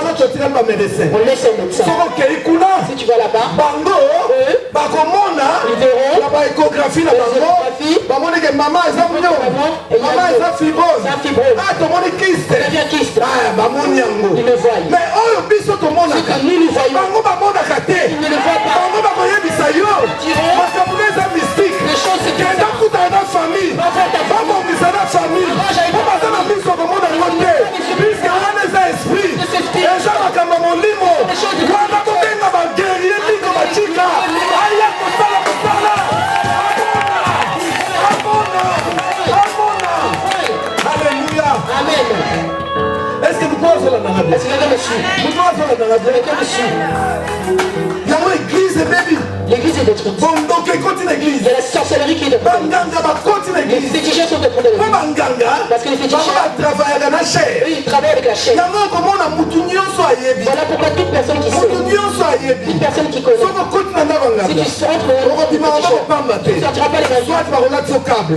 On laisse un médecin. Si tu vas là-bas, ils verront la échographie, maman est fibrose. Kyste. Ils le voient. Mais nous le voyons. Ils ne le voient pas. Les choses se est-ce que vous pensez la narration? Est-ce que vous pensez la narration? L'église est baby. L'église est détruite. Bon, donc continue l'église. Il y a la sorcellerie qui est détruite. Les féticheurs sont détruits de l'église. Parce que les féticheurs, ils travaillent avec la chair. Voilà pourquoi toute personne qui sait, toute personne qui connaît, si tu sortes, tu ne sortiras pas les mains.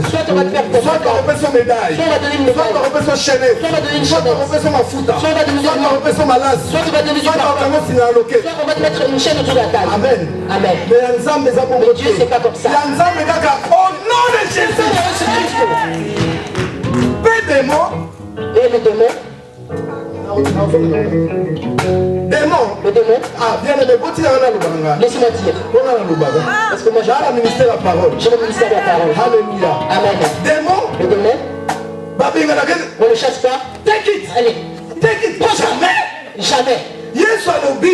Soit on va te faire comme ça, soit on va donner une médaille, soit on va donner une chaînette, soit on va donner une malade, soit on va donner du parfum, soit on va te mettre une chaîne autour de la table. Amen. Amen. Mais Dieu c'est pas comme ça. Au nom de Jésus. Et le démon. Le démon. Ah, bien aimé, laissez-moi dire. Parce que moi j'ai le ministère de la parole. J'ai le ministère de la parole. Alléluia. Amen. Démon. Le démon. On ne chasse pas. Take it. Allez. Take it. Jamais.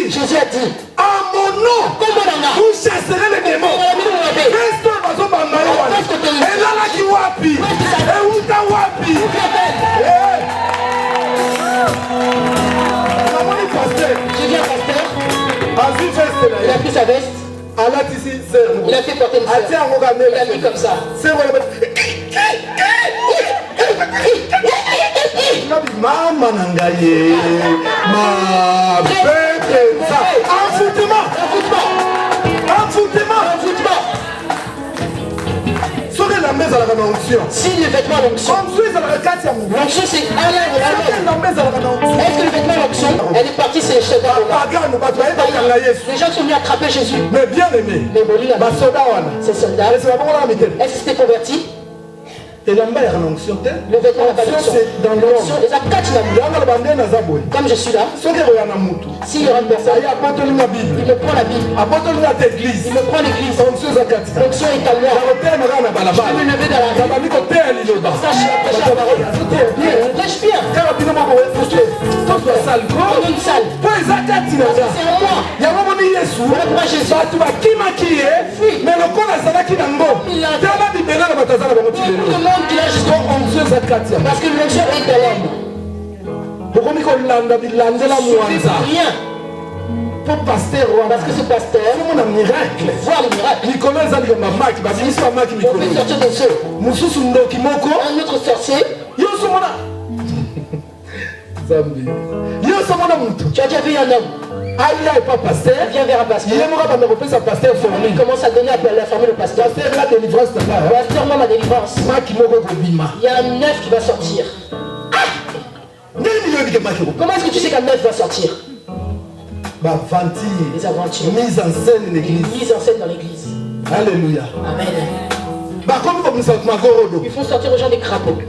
Jésus a dit, à mon nom, vous chasserez les démons. Et là, là, qui wapi. Et où t'as wapi. J'ai vu un pasteur. Il a pris sa veste. Il a fait porter une sœur. Il a mis comme ça. Maman Nangaye, ma bête, envoûtement. Si le vêtement l'onction, l'onction c'est Allah de la. Est-ce que le vêtement l'onction, elle est partie, c'est chez les gens sont venus attraper Jésus. Mais bien aimé, ces soldats, est-ce que c'était converti? Le vêtement n'a pas d'onction. Les actes, comme je suis là, s'il y aura une personne, il me prend la Bible, il me prend l'église. L'onction est à moi. Je vais me lever dans la rue. Ça, je suis prêcher la parole. Prêche bien. Dans une salle. C'est à moi. Voilà pourquoi Jésus. Parce que l'onction est à l'homme. Rien. Parce que ce pasteur voit le miracle. On fait sortir des œufs. Un autre sorcier. Tu as déjà vu un homme. Il vient vers un pasteur. Il commence à donner à la famille le pasteur. Pasteur, moi ma délivrance. Il y a un œuf qui va sortir. Comment est-ce que tu sais qu'un œuf va sortir? Les aventures. Mise en scène de l'église. Mise en scène dans l'église. Alléluia. Amen. Ils font sortir aux gens des crapauds.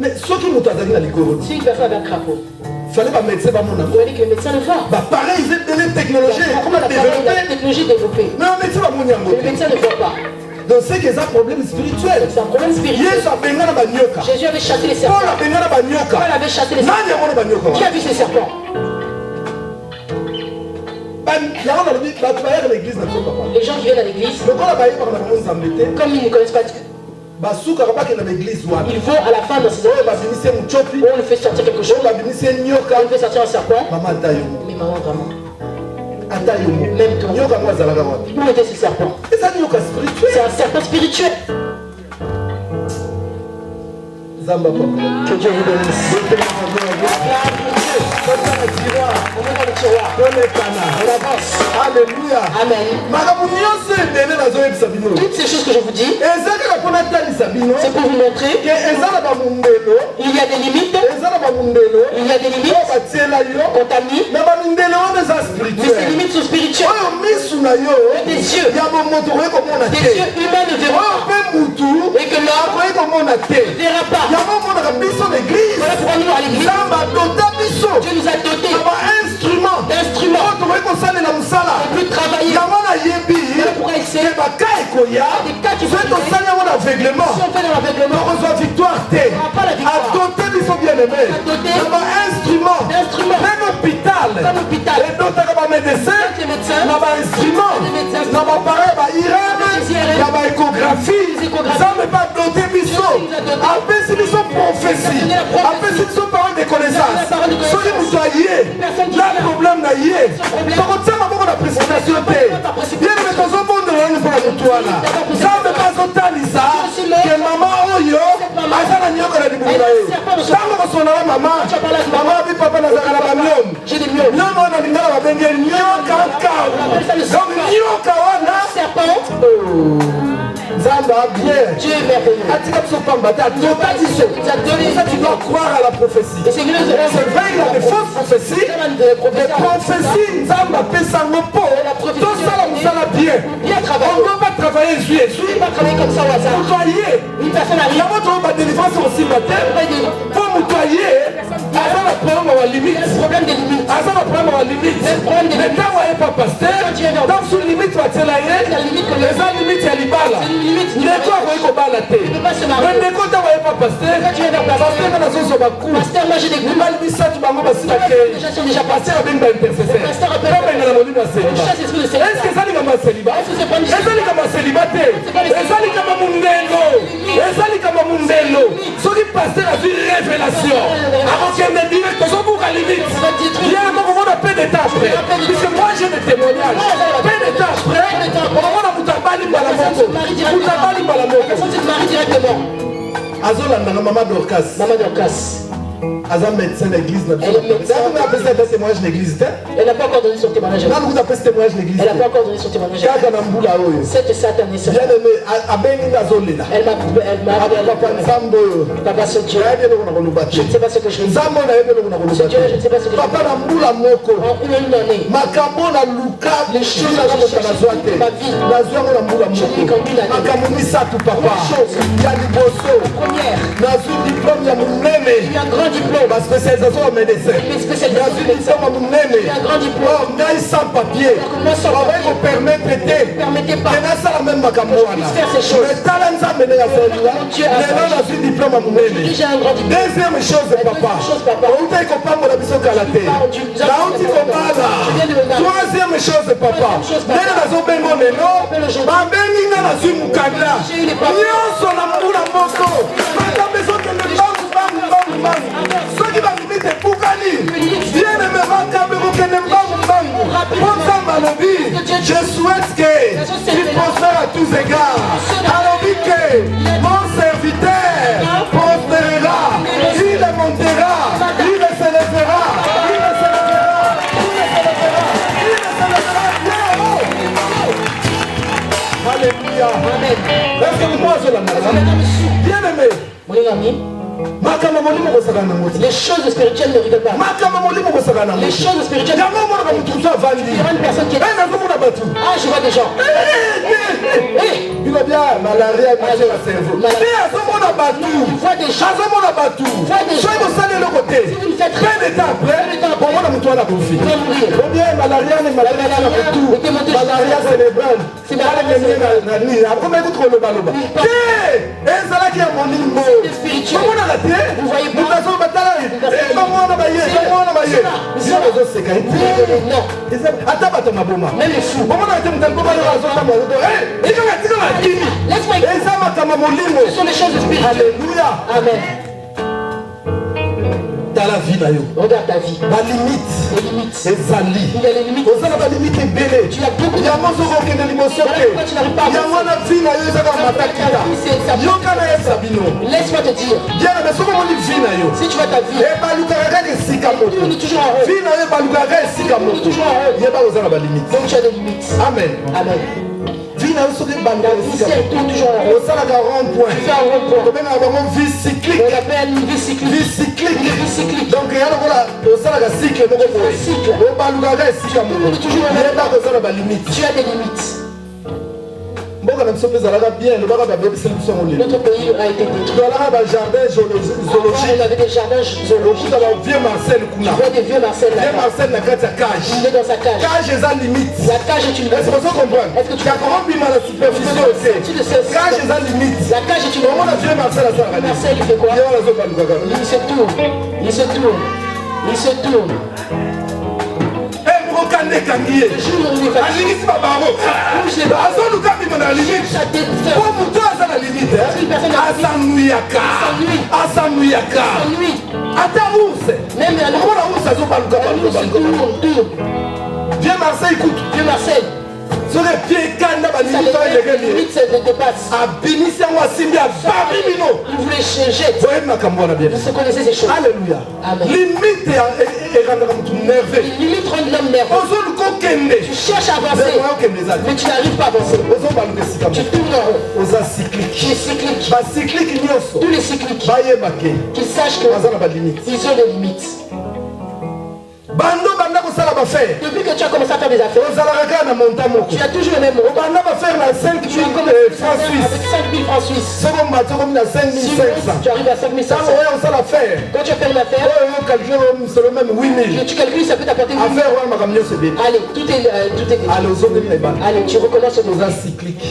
Mais ceux qui nous attendent si une personne avait un crapaud, il fallait que le médecin le voit. Pareil, ils ont donné la technologie développée. Mais le médecin ne voit pas. Donc c'est que c'est un problème spirituel. C'est un problème spirituel. Jésus avait chassé les serpents. Paul avait chassé les serpents. Qui a vu ces serpents? Les gens qui viennent à l'église, comme ils ne connaissent pas Dieu, ils vont à la fin dans ces églises. On le fait sortir quelque chose. On le fait sortir un serpent. Mais maman vraiment. Même toi. Où était ce serpent? C'est un serpent spirituel. Que Dieu vous bénisse. Alléluia. Amen. Toutes ces choses que je vous dis, c'est pour vous montrer qu'il y a des limites. Il y a des limites qu'on t'a mis. Mais ces limites sont spirituelles. Des yeux humains ne verront pas. Et que l'homme ne verra pas. Voilà pourquoi nous à l'église, Dieu nous a dotés d'instruments. On peut travailler. Voilà pourquoi il sait. Il y a des cas qui sont si on fait dans l'aveuglement, on n'aura pas la victoire. D'instruments. Même hôpital. Et d'autres médecins. Instruments. Échographie. Ça ne pas doter biso. Après si nous sommes prophéties. Après si nous sommes parole de connaissance. Soyez moutoyés. Là problème n'a yé. Par contre ça m'a beaucoup de précipitation. Bien mais quand on monte dans le pour la moutoana. Ça ne pas autant que maman oyo. Asa na nyoko na dibula yo. Ça me resonne la maman. Maman bi papa na zaka na bamion. J'ai des mions. Non non na lingala ba benge nyoka ka. Donc nyoka wana serpent. Zamba bien. Dieu est merveilleux. Tu dois croire à la prophétie. C'est vrai, il y a des fausses prophéties. Les prophéties, Zamba peut s'en opposer. Tout ça, on s'en bien. On ne doit pas travailler juillet. On ne doit pas travailler comme ça au hasard. Moutoyer. Il y a votre délivrance aussi matin. Pour moutoyer, ça va prendre à la limite. Problème des limites. Ça va prendre à la limite. Mais quand on n'est pas pasteur, dans sous limite, tu vas te la limite, il y a l'ibala. Ndeko akoyi kobala te. Mais ndeko ta waye pas pasteur. Pasteur na nazo ba ku. Pasteur moi j'ai des groupes. Mal bisatu bango basila ke. Déjà pasteur ben ba intercesseur. Pasteur appelle. Comme na moni ba célibat. Est-ce que ça li kama célibat? Est-ce que li kama célibataire? Est-ce que li kama mundelo? Est-ce que li kama mundelo? Soki pasteur a vu révélation. Avant qu'il ne dise que son bouc à limite. Il y a un moment de paix d'état après. Puisque moi j'ai des témoignages. Paix d'état après. Au moment où tu as bali balamoko. La personne se marie directement. Maman Dorcas. Maman Dorcas. Azam médecin d'église. Elle est médecin. Vous appelez ça un témoignage d'église. Elle n'a pas encore donné son témoignage. Non, vous appelez ce témoignage d'église. Elle n'a pas encore donné son témoignage. Cette Satan est sortie. Elle m'a Papa ce Dieu. Je ne sais pas ce que je veux dire. Ce Dieu, je ne sais pas ce que je veux dire. En une année. Les choses que j'ai cherchées toute ma vie. Je n'ai qu'en une année. La première. Il y a un grand diplôme. Ma spécialisation en médecin. Mes spécialisations en médecin. Il y a un grand diplôme. Sans papier. Moi sans papier. Vous permettez. Permettez pas. Ça la même macamouana. Faire ces choses. Mais talent ça mener à celui-là. Diplôme à mon j'ai un grand diplôme. Deuxième chose, papa. On t'a compris mon abisso kalaté. Là où tu comprends là. Troisième chose, papa. Dès la zone bengo neno. Ma benina na su mukanda. Nyonso na mula moko. Mata besoin de le bang. Ceux qui vont limiter pour gagner, bien ne me racontent que ne pas pour ça, je souhaite qu'il prospère à tous égards. Alors, que mon serviteur prospérera, il montera, il se lèvera, il se lèvera, il se lèvera. Alléluia. Est-ce que moi je l'ai bien aimé? Mon ami. Les choses spirituelles ne rigolent pas. Les choses spirituelles. Il y aura une personne qui est... Ah, je vois des gens. Il va bien, malaria, cerveau. Tu vois des gens. Tu vois des gens. Si vous le faites malaria cérébrale. C'est vous voyez pas. Même les fous. Ce sont les choses spirituelles. Alléluia. Amen. Regarde ta vie. La limite. Les limites. Ezali. Il y a les limites. Vous avez la limite belée. Tu as beaucoup de limites. Laisse-moi te dire. Si tu vois ta vie, tourne toujours en rond. Donc tu as des limites. Amen. Amen. Vie tourne toujours en rond. Tu fais un rond-point. Vie cyclique. On appelle une vie cyclique. Vie cyclique. Vie cyclique. Donc il y a un cycle. Tu as des limites. Notre pays a été détruit. On avait des jardins zoologiques. Tu vois des vieux Marcel là-bas. Il est dans sa cage. La cage est une limite. Est-ce que tu comprends? La cage est une limite. Marcel, il fait quoi? Il se tourne. Il se tourne. Il se tourne. Viens Marseille, écoute. Viens Marseille. Sur les pieds, les limites se dépassent. Il voulait jeter. Vous connaissez ces choses. Alléluia. Amen. Limite est rendre nerveux. Limite rend l'homme nerveux. Tu cherches à avancer, mais tu n'arrives pas à avancer. Tu tournes en rond. Tu es cyclique. Tous les cycliques. Qu'ils sachent qu'ils ont des limites. Depuis que tu as commencé à faire des affaires, tu as toujours le même mot. Tu as commencé avec 5 000 francs suisses. Si tu arrives à 5 500. Quand tu as fait une affaire, tu calcules, ça peut t'apporter 8 000. Allez, tout est allez, tu recommences au début.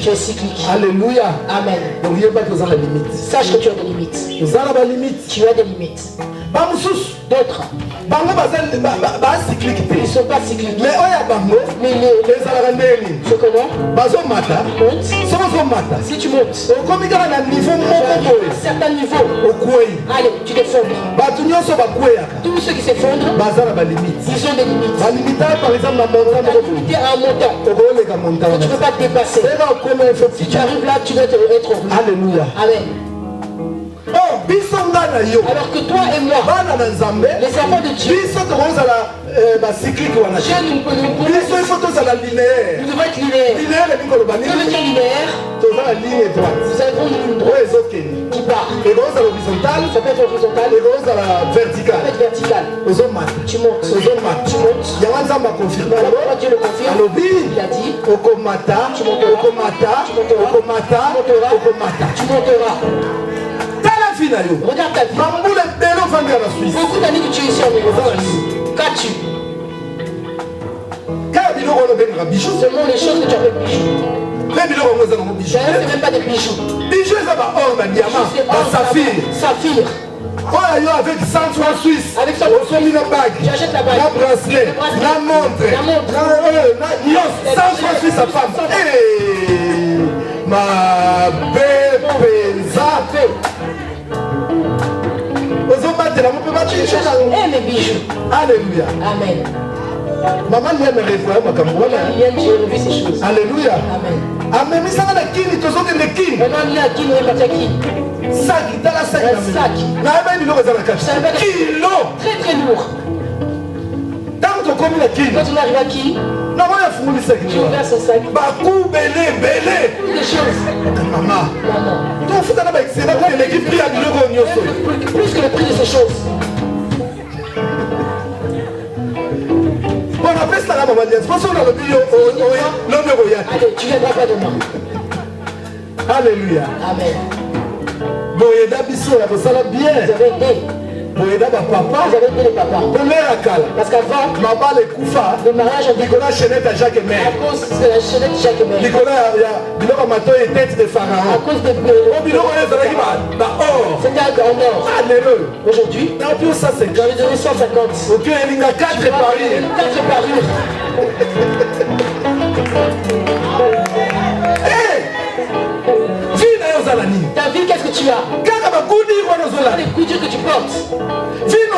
Tu es cyclique. Alléluia. Amen. Donc il n'y a pas que ça la limite. Sache que tu as des limites. Tu as des limites. D'autres. Ils ne sont pas cycliques. Mais c'est comment? Monte. Si tu montes, tu arrives à un certain niveau. Allez, tu t'effondres. Tous ceux qui s'effondrent, ils ont des limites. Par exemple, Tu es à un montant. Tu ne peux pas te dépasser. Si tu arrives là, tu vas être heureux. Alléluia. Amen. Alors que toi et moi, les enfants de Dieu, Dieu nous devons être linéaires. Ça veut dire linéaire. Nous avons une ligne droite qui part. Ça peut être horizontal. Ça peut être vertical. Tu montes. Alors Dieu le confirme. Il a dit, tu monteras. Regarde ta vie. Beaucoup d'années que tu es ici en Europe. Qu'as-tu? Seulement les choses que tu appelles bijoux. D'ailleurs, ce n'est même pas des bijoux. Saphir. Avec 100 francs suisses, avec 100 francs suisses, tu achètes la bague, la bracelet, la montre, 100 francs suisses à femme. Ma belle mes bijoux. Alléluia. Amen. Maman vient me référer ma cameroune. J'ai revu ces choses. Alléluia. Amen. Amen. Mais ça va la kini, tu as des kini. Maintenant, il y a qui n'est pas qui. Sac, dans la sac. Un sac. Kilo. Très très lourd. Tant que comme la kini. Quand on arrive à qui? Non, moi, il faut le sac. Tu ouvres son sac. Bakou, belé. Des choses. Maman. Tu as fait un excellent. L'équipe pris à plus que le prix de ces choses. On appelle ça la maman. C'est pour ça qu'on a le bio. Allez, tu viendras pas demain. Alléluia. Amen. Bon, il y a des bisous, ça va bien. Vous avez aidé. Vous avez aidé les papas. Parce qu'avant, le mariage a Nicolas Chenette à Jacques Mère. À cause de la Chenette Jacques Mère. Nicolas, il a matin et tête de pharaon. À cause de c'était en or. Aujourd'hui, j'avais donné 150. Ok, il y a 4 paris. 4 parures. Ta vie ville, qu'est-ce que tu as? Les coutures que tu portes.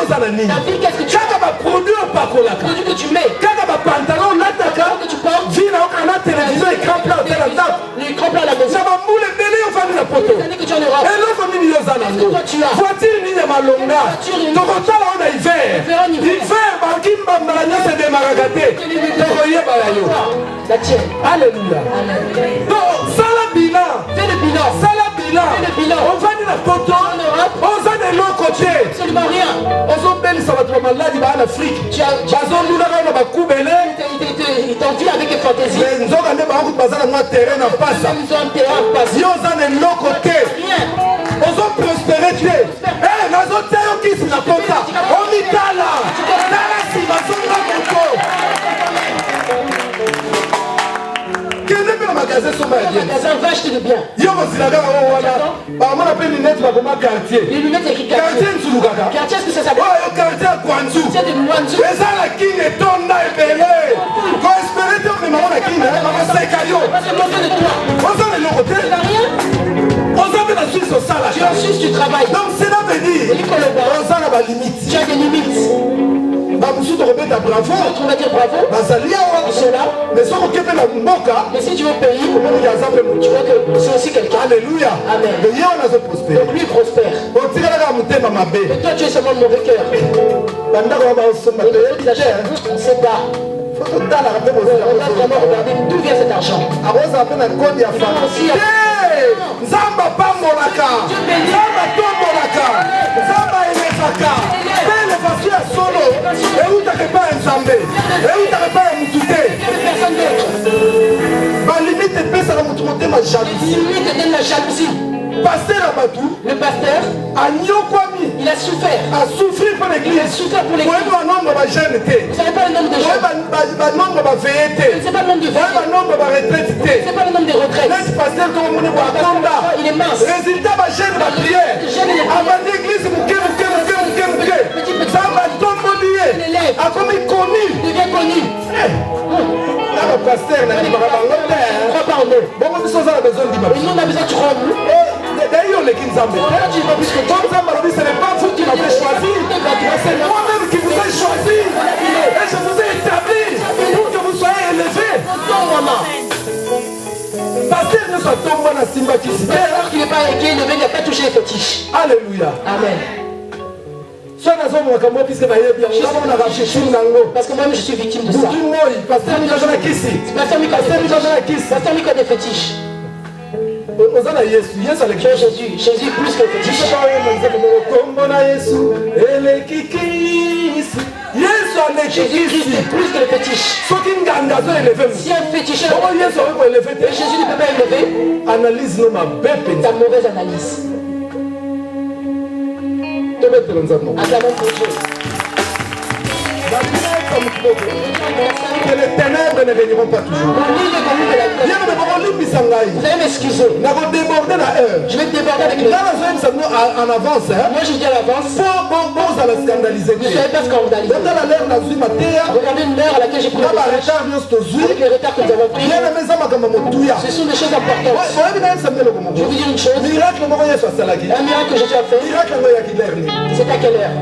Ta ville, qu'est-ce que tu as? Produit que tu mets. Pantalon, Que tu portes. télévision, écran plat, l'écran plat à la maison. Les années que tu es en Europe. Qu'est-ce que toi tu as? Voiture ni ya malonga. Tokotala on a hiver. Hiver bakimba mbala se démarraga te. Tokoyeba ya yo. La tienne. Alléluia. Donc sala bilan. Fais le bilan. Sala bilan. Fais le bilan. On va dire la photo. On va de l'autre côté. Absolument rien. On s'en belle ça va être malade en Afrique. Bazon nous là on va couper. Ils t'envient avec des fantaisies. Nous avons un terrain en passe. Ils ont un terrain en passe. Ils ont de l'autre côté. Rien. Ils ont prospéré. Eh, nous avons terrain qui se n'a pas ça. On y est là. Là, si, nous avons un moto. Quel est le magasin sur ma vie? Le magasin va acheter de bien. Yo, c'est la gare, on appelle les lunettes, quartier. Les lunettes écrites quartier. Quartier, est-ce que ça s'appelle? Ouais, quartier à Guangzhou. Quartier de Guangzhou. Mais ça, la king est ton là, et belé. Quand espérer te faire maman la king, maman c'est caillot. C'est mon de toi. On s'en est l'autre côté. Tu n'as rien? On s'en fait la Suisse au salaire. Tu es en Suisse, tu travailles. Donc, c'est là veut dire. On s'en a des limites. Tu as des limites. Bamusu te remettre à bravo. On va dire bravo. Basalia, Ils sont là. mais si on quitte la mboka, Mais si tu veux payer, tu vois que c'est aussi quelqu'un. Alléluia. Amen. Mais hier on a prospéré. Donc lui il prospère. On tire la mutema mabe. Et toi tu es seulement de mauvais cœur. Banda ko ba osoma On te. ne sait pas. Faut que tu la raté On va vraiment regarder d'où vient cet argent. Arosa pe na kodi ya femme. Nzamba pambolaka. Nzamba tombolaka. Nzamba elefaka. Belle façon ya solo. Et où t'as pas un zambé. Et où t'as pas un mutute. Personne d'autre. Ba limite pesa la mutumote ma jalousie. Limite donne la jalousie. Pasteur Abadou. Le pasteur. Il a souffert. A souffert pour l'église. Il a souffert pour l'église. Vous savez pas le nombre de jeunes. Vous savez pas le nombre de jeunes. Le nombre de veillés. C'est pas le nombre de veillés. Le nombre de retraites. C'est pas le nombre de retraites. Pasteur comme on est il est mince. Résultat ma jeune ma prière. Avant l'église mouké. Ça va tomber. A comme il connu. Il devient connu. Là le pasteur n'a pas en eux. Bon, nous sommes à la besoin d'image. Nous on a besoin de rendre. D'ailleurs, les Kinzambé, ce n'est pas vous qui m'avez choisi, c'est moi-même qui vous ai choisi. Et je vous ai établi pour que vous soyez élevés. Pasteur ne soit tombé dans Simba qui se alors qu'il n'est pas élevé, il n'a pas touché les fétiches. Alléluia. Amen. Parce que moi-même je suis victime de ça. Pasteur Miko a des fétiches. Jésus plus que fétiche. Jésus est plus que le fétiche. Si un fétiche Jésus ne peut pas élever, analyse ta mauvaise analyse. Acclamons pour Dieu. Que les ténèbres ne veniront pas toujours. Vous allez m'excuser. Je vais déborder avec le. En avance. Moi je dis à l'avance. Ne soyez pas scandalisés. Regardez une heure à laquelle j'ai pris le message. Avec les retards que nous avons pris. Ce sont des choses importantes. Je vais vous dire une chose. Un miracle que Jésus a fait. C'est à quelle heure?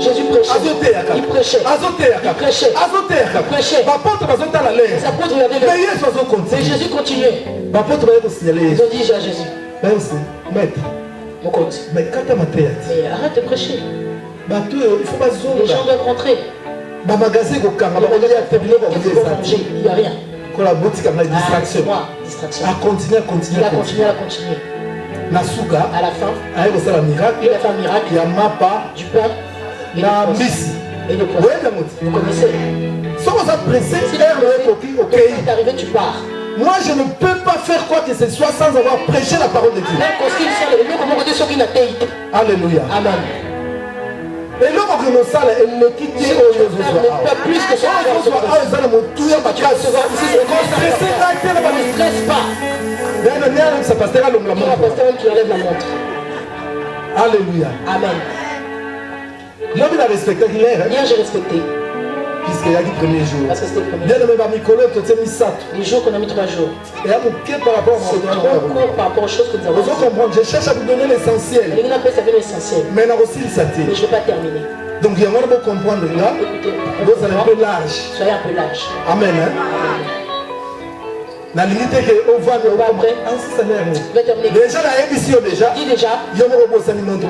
Jésus prêchait. Il prêchait. Il prêchait. Il prêchait. Les apôtres regardaient le. Mais Jésus continuait. Ils ont dit à Jésus. Maître. Mon compte. Mais arrête de prêcher. Les gens doivent rentrer. Il n'y a rien. Distraction. Distraction. À continuer. Il a continué. Nasuka. À la fin. Il a fait un miracle. Il y a mapa. Du pain. Et de et de poisson. Vous connaissez. Si vous êtes pressé, c'est arrivé, tu pars. Moi, je ne peux pas faire quoi que ce soit sans avoir prêché la parole de Dieu. Alléluia. Amen. Et là, on nous sale, elle ne quitte pas plus que ça. Ne stresse pas. Ça passera l'homme la montre. Qui enlève la montre. Alléluia. Amen. L'homme il a respecté hier. Hier j'ai respecté. Puisque qu'il y a le premier jour. Parce que c'était le premier jour. Les jours qu'on a mis 3 jours. Et à par rapport c'est trop court par rapport aux choses que nous avons fait. Je cherche à vous donner l'essentiel. Mais je ne vais pas terminer. Donc il y a un peu comprendre là. Écoutez, vous allez un peu large. Soyez un peu large. Amen. Hein? La limite est qu'on va le voir après. Déjà la émission déjà. Dis déjà. Il y a un robot ça nous montre.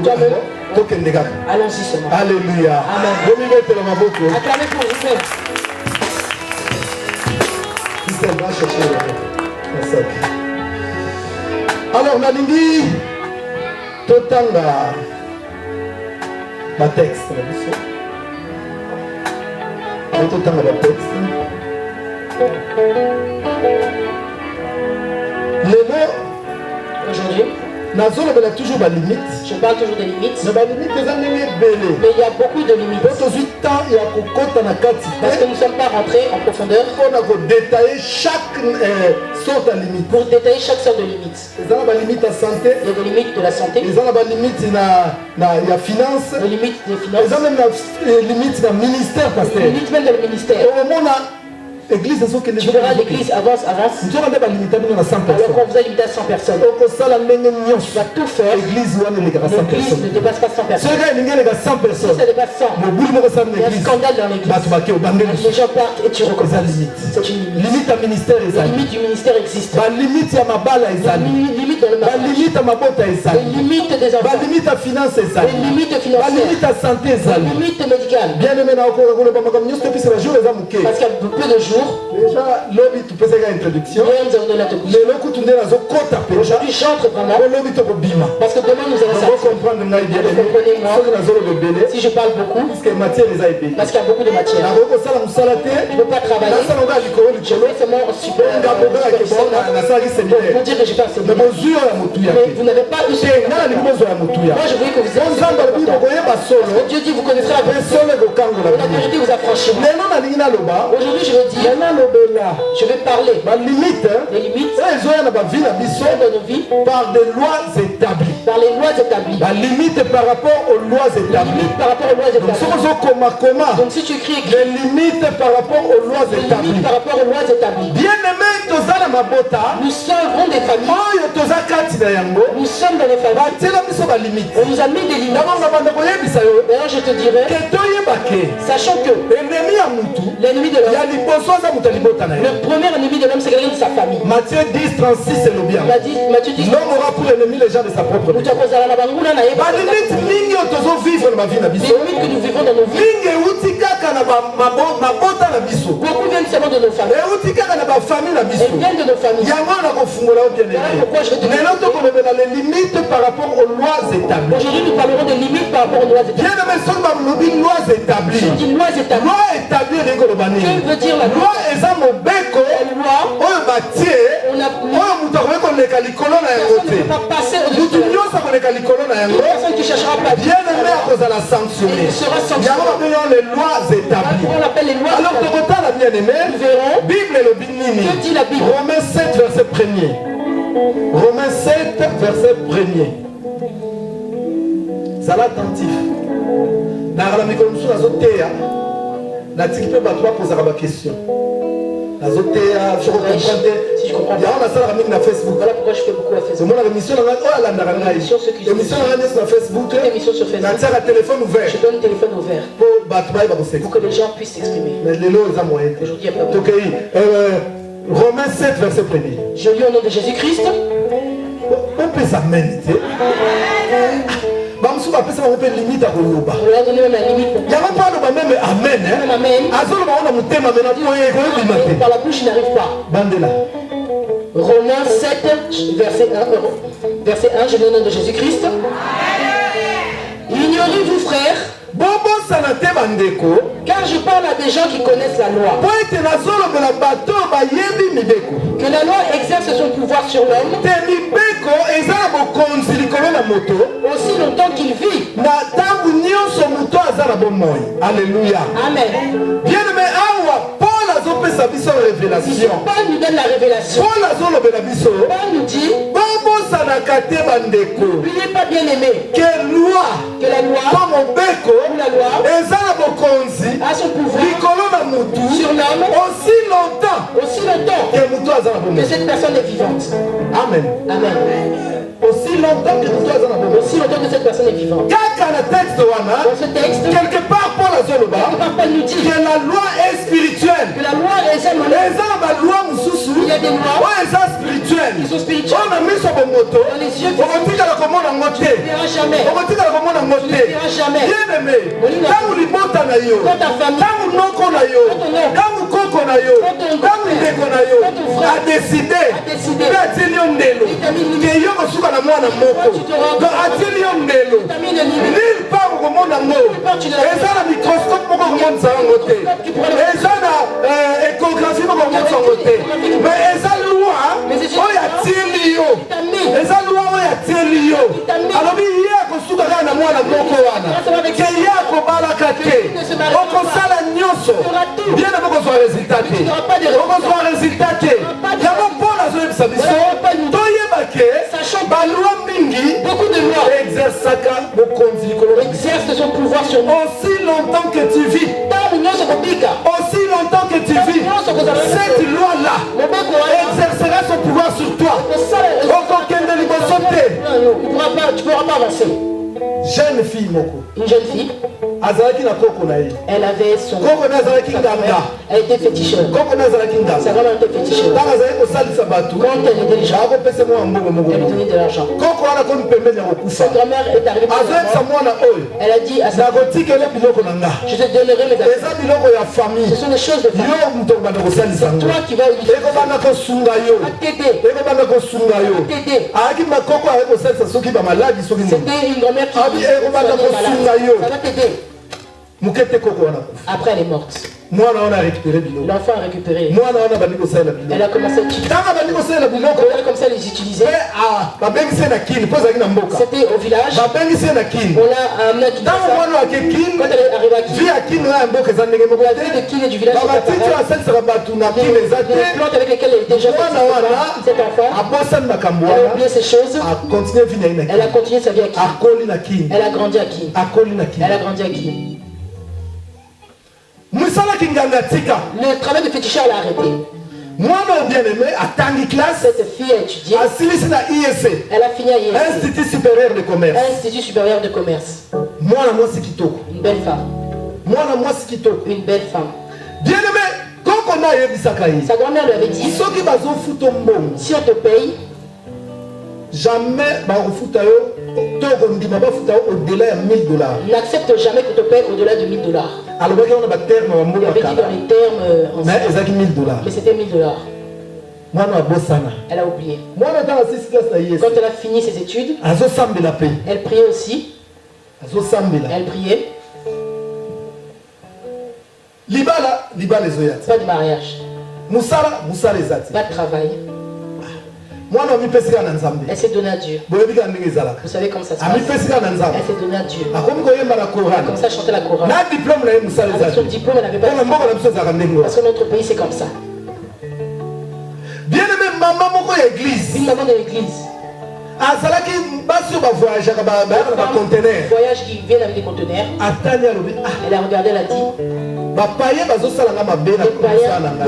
Allons-y seulement. Alléluia. Amen. Acclamez pour vous-même. Christelle va chercher le sac. Alors Nalingi Totanga ma texte Totanga ma texte. Aujourd'hui, je parle toujours des limites. Mais il y a beaucoup de limites. Parce que nous ne sommes pas rentrés en profondeur pour détailler chaque sorte de limite. Pour détailler chaque sorte de limite. Il y a des limites de santé. Il y a des limites de la santé. Il y a des limites de la finance. Des limites des finances. Il y a même des limites du ministère. Des limites même dans le ministère. Tu verras l'église avance. Alors qu'on vous a limité à 100 personnes. Tu vas tout faire. L'église ne dépasse pas 100 personnes. Si ça dépasse 100, il y a un scandale dans l'église. Les gens partent et tu recommences. C'est une limite. Limite du ministère. Les limites du ministère existent. Limite à ma balle. Limite dans le mariage. Limite à ma botte. Limite des enfants. Limite à finance. Limite financière. Limite à santé. Limite médicale. Bien aimé, parce qu'il y a peu de jours. Déjà, l'homme tu peux faire une introduction. Aujourd'hui, j'entre vraiment. Parce que demain, nous allons sortir. Comprenez-moi. Si je parle beaucoup, parce qu'il y a beaucoup de matière. Je ne peux pas travailler. Je vais seulement super. Pour dire que je passe. Mais vous n'avez pas eu ce. Moi, je voulais que vous ayez. Parce que Dieu dit, vous connaîtrez la vérité. La vérité vous affranchira. Aujourd'hui, je veux dire. Je vais parler des limites dans nos vies par des lois établies. Par les lois établies. La limite par rapport aux lois établies. Donc si tu écris les limites par rapport aux lois établies. Bien aimé, nous servons des familles. Nous sommes dans les familles. On nous a mis des limites. D'ailleurs, je te dirais, sachant que l'ennemi de l'homme, le premier ennemi de l'homme, c'est quelqu'un de sa famille. Matthieu 10, 36, c'est le bien. Matthieu 10, l'homme aura pour ennemi les gens de sa propre vie. Les limites que nous vivons dans nos vies. Beaucoup viennent seulement de nos familles. Ils viennent de nos familles. Pourquoi je vais te dire les limites par rapport aux lois établies. Aujourd'hui, nous parlerons des limites par rapport aux lois établies. Lois établies. Je dis lois établies. Loi établie, que veut dire la loi? Mobeko, oyo batie, oyo mutu akoleka likolo na yango te. Mutu nyonso akoleka likolo na yango. Bien aimé akozala sanctionné. Yango babenga les lois établies. Alors tokotala bien aimé, Bible elobi nini? Romains 7 verset 1er. Romains 7 verset 1er. Zala attentif. Na la mikolo musu nazoteya. Natiki pe bato bakozaka ba question. Si je comprends bien, on a Facebook. Voilà pourquoi je fais beaucoup à Facebook. L'émission sur Facebook. Téléphone ouvert. Je donne le téléphone ouvert pour que les gens puissent s'exprimer. Aujourd'hui, Romains 7, verset 1er. Je lis au nom de Jésus-Christ. On peut s'amener. On leur donne même la limite. Amen. Par la bouche, il n'arrive pas. Romains 7, verset 1. Verset 1, je lis au nom de Jésus-Christ. Ignorez-vous, frères, car je parle à des gens qui connaissent la loi, que la loi exerce son pouvoir sur l'homme aussi longtemps qu'il vit. Alléluia. Amen. Bien aimé, Paul nous donne la révélation. Paul nous donne la révélation. Paul nous dit N'oubliez pas, bien aimé, que la loi comme la loi a son pouvoir sur l'homme aussi longtemps que cette personne est vivante. Amen. Amen. Aussi longtemps que cette personne est vivante. Dans ce texte, quelque part Paul nous dit que la loi est spirituelle. Que la loi est il y a des lois spirituelles. Qui sont spirituelles. Dans les yeux tu ne verras jamais. Bien aimé, quand ta famille, a décidé nulle part au monde en haut. Et ça, la microscope pour qu'on monte ça en côté. Et ça, la échographie pour qu'on monte ça en côté. Mais ça, loi, il y a Tilio. Et ça, loi, il y a Tilio. Alors, il y a que sous la moi, la mokoana. Il y a que balakate. On consale la nyoso. Bien avant qu'on soit résultat. On soit résultat. Il y a mon bon à ce beaucoup de lois exercent son pouvoir sur nous. Aussi longtemps que tu vis, aussi longtemps que tu vis, cette loi-là exercera son pouvoir sur toi. Tu ne pourras pas avancer. Jeune fille, Moko. Une jeune fille. Elle avait son. Elle était féticheur. Sa grand-mère était féticheur. Quand elle était déjà, elle lui donnait de l'argent. Sa grand-mère est arrivée. Elle a dit à sa fille, je te donnerai mes affaires. Ce sont des choses de famille. C'est toi qui vas t'aider. C'était une grand-mère qui après elle est morte. L'enfant a récupéré. Elle a commencé à utiliser. Elle a commencé à les utiliser. C'était au village. On l'a amené à Kinshasa. Quand elle est arrivée à Kinshasa, la vie de Kin et du village, les plantes avec lesquelles elle était déjà faite. Cet enfant, elle a oublié ces choses. Elle a continué sa vie à Kin. Elle a grandi à Kin. Elle a grandi à Kin. Le travail de féticheur l'a arrêté. Cette fille a étudié. Elle a fini à ISC. Institut supérieur de commerce. Une belle femme. Une belle femme. Bien aimé, sa grand-mère lui avait dit, si on te paye, jamais n'accepte jamais qu'on te paye au-delà de $1000. Il avait dit dans les termes anciens. Mais c'était $1000. Elle a oublié. Quand elle a fini ses études, elle priait aussi. Elle priait. Pas de mariage. Pas de travail. Elle s'est donnée à Dieu. Vous savez comment ça se passe. Elle s'est donnée à Dieu. Elle a commencé à chanter la chorale. Avec son diplôme, elle n'avait pas de diplôme. Parce que notre pays, c'est comme ça. Bien aimé, maman église. Une maman de l'église. Voyage qui vient avec des conteneurs. Elle a regardé, elle a dit, les païens me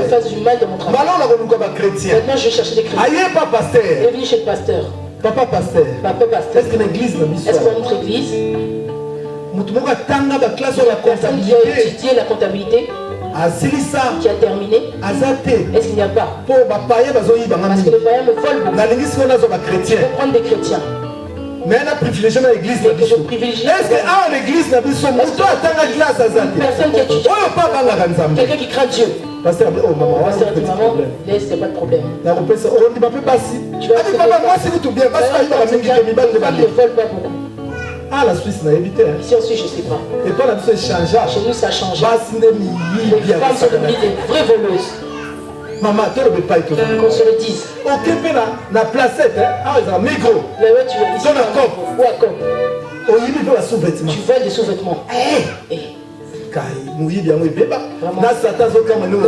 fassent du mal de mon travail. Maintenant je vais chercher des chrétiens. Elle est venue chez le pasteur. Papa pasteur. Est-ce que l'église est-ce que notre église, personne qui a étudié la comptabilité, qui a terminé, est-ce qu'il n'y a pas? Parce que les païens me volent beaucoup. Je peux prendre des chrétiens. Mais elle a privilégié l'église. Est-ce que je privilégie? Est-ce que l'église n'a pas son personne qui étudie? Quelqu'un qui craint Dieu. Pasteur dit, oh maman, dit, maman, laisse, c'est pas de problème. Tu vas ne vole pas beaucoup. Ah, la Suisse n'a évité. Ici en Suisse, je ne sais pas. Et toi, la Suisse, ça a changé. Chez nous, ça a changé. Les femmes sont devenues des vraies voleuses. Maman, tu ne peux pas être. Qu'on se le dise. Ok, mais la placette, ah, ils ont micro. Mais ouais, tu vois, ici, dans la COP. Ou à COP. Oh, il veut la sous-vêtement. Tu voles des sous-vêtements. Eh! Mouillé bien, oui, bébé. Là, ça t'a zo comme nous.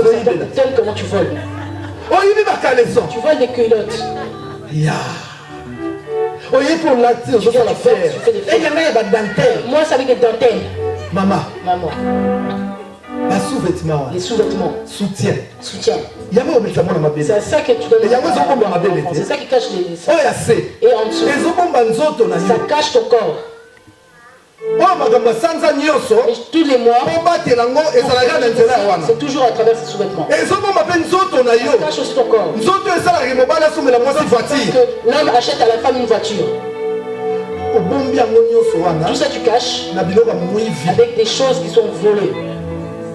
Comment tu voles? Oh, il veut ma caleçon. Tu voles des culottes. Ya. Oye pour l'acte, je fais la faire. Et il y en a des dentelles. Moi, c'est avec des dentelles. Maman. Maman. Les sous-vêtements. Les sous-vêtements. Soutien. Soutien. Il y a un c'est ça que tu donnes. C'est ça qui cache les seins. Et en dessous. Ça cache ton corps. Et tous les mois, c'est toujours à travers ces sous-vêtements. Ça cache aussi ton corps. Parce que l'homme achète à la femme une voiture. Tout ça tu caches avec des choses qui sont volées.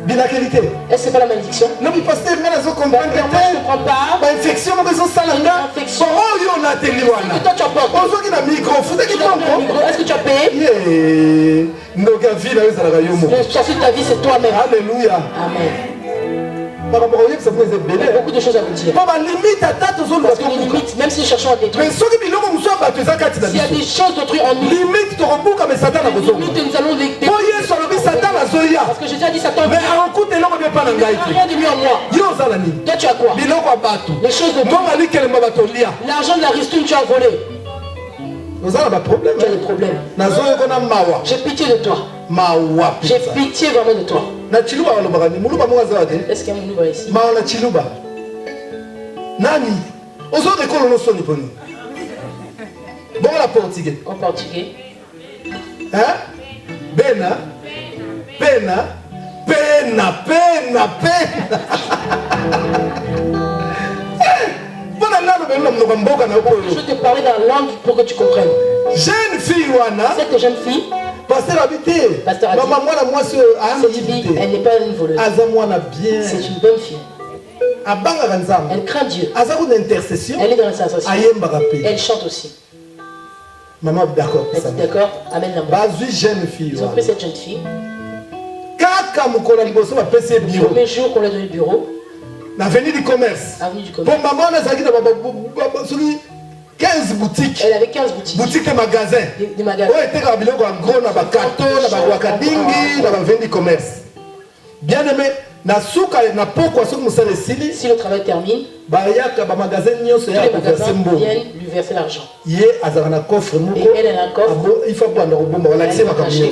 Est-ce que c'est pas la malédiction? Non, mais pasteur, je comprends pas. Infection, infection. Que toi tu apportes. Est-ce que tu as payé? Ta vie, c'est toi-même. Alléluia. Amen. Il y a beaucoup de choses à vous dire. Parce que les limites, même si nous cherchons à détruire, s'il y a des choses d'autrui en nous, limite, nous allons les détruire. Parce que Jésus a dit Satan, mais il n'y a rien de lui en moi. Toi tu as quoi? Les choses de Dieu. L'argent de la ristourne tu as volé. Tu as des problèmes. J'ai pitié de toi. J'ai pitié vraiment de toi. Est-ce qu'il y a un Moulouba ici? Nani? Bon, la portugais. En portugais. Hein? Pena. Je vais te parler dans la langue pour que tu comprennes. Jeune fille, cette jeune fille, pasteur habité. Maman, moi, cette fille, elle n'est pas une voleuse. C'est une bonne fille. Elle craint Dieu. Elle est dans l'intercession. Elle chante aussi. Maman, d'accord. Elle dit d'accord. Amen. Ils ont pris cette jeune fille. Le premier jour qu'on lui a donné le bureau. Avenue du commerce. Pour maman, on a 15 boutiques. Elle avait 15 boutiques. Boutiques et magasins. Des magasins. Oui, elle était en gros, dans le carton, dans le wakadingi, dans l'avenue du commerce. Bien aimé, si le travail termine, tous les magasins viennent lui verser l'argent. Et elle a un coffre.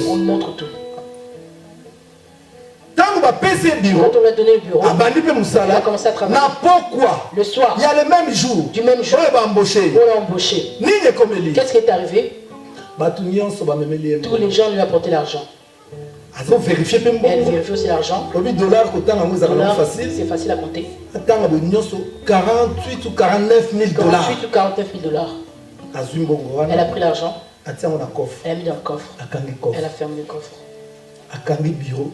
On montre tout. Quand on lui a donné le bureau, il a commencé à travailler. Le soir, il y a le même jour, du même jour, on l'a embauché. Qu'est-ce qui est arrivé? Tous les gens lui apportaient l'argent. Elle vérifie aussi l'argent. C'est facile à compter. 48 ou 49 000 dollars. 48 ou 49 000 dollars. Elle a pris l'argent. Elle a mis dans le coffre. Elle a fermé le coffre.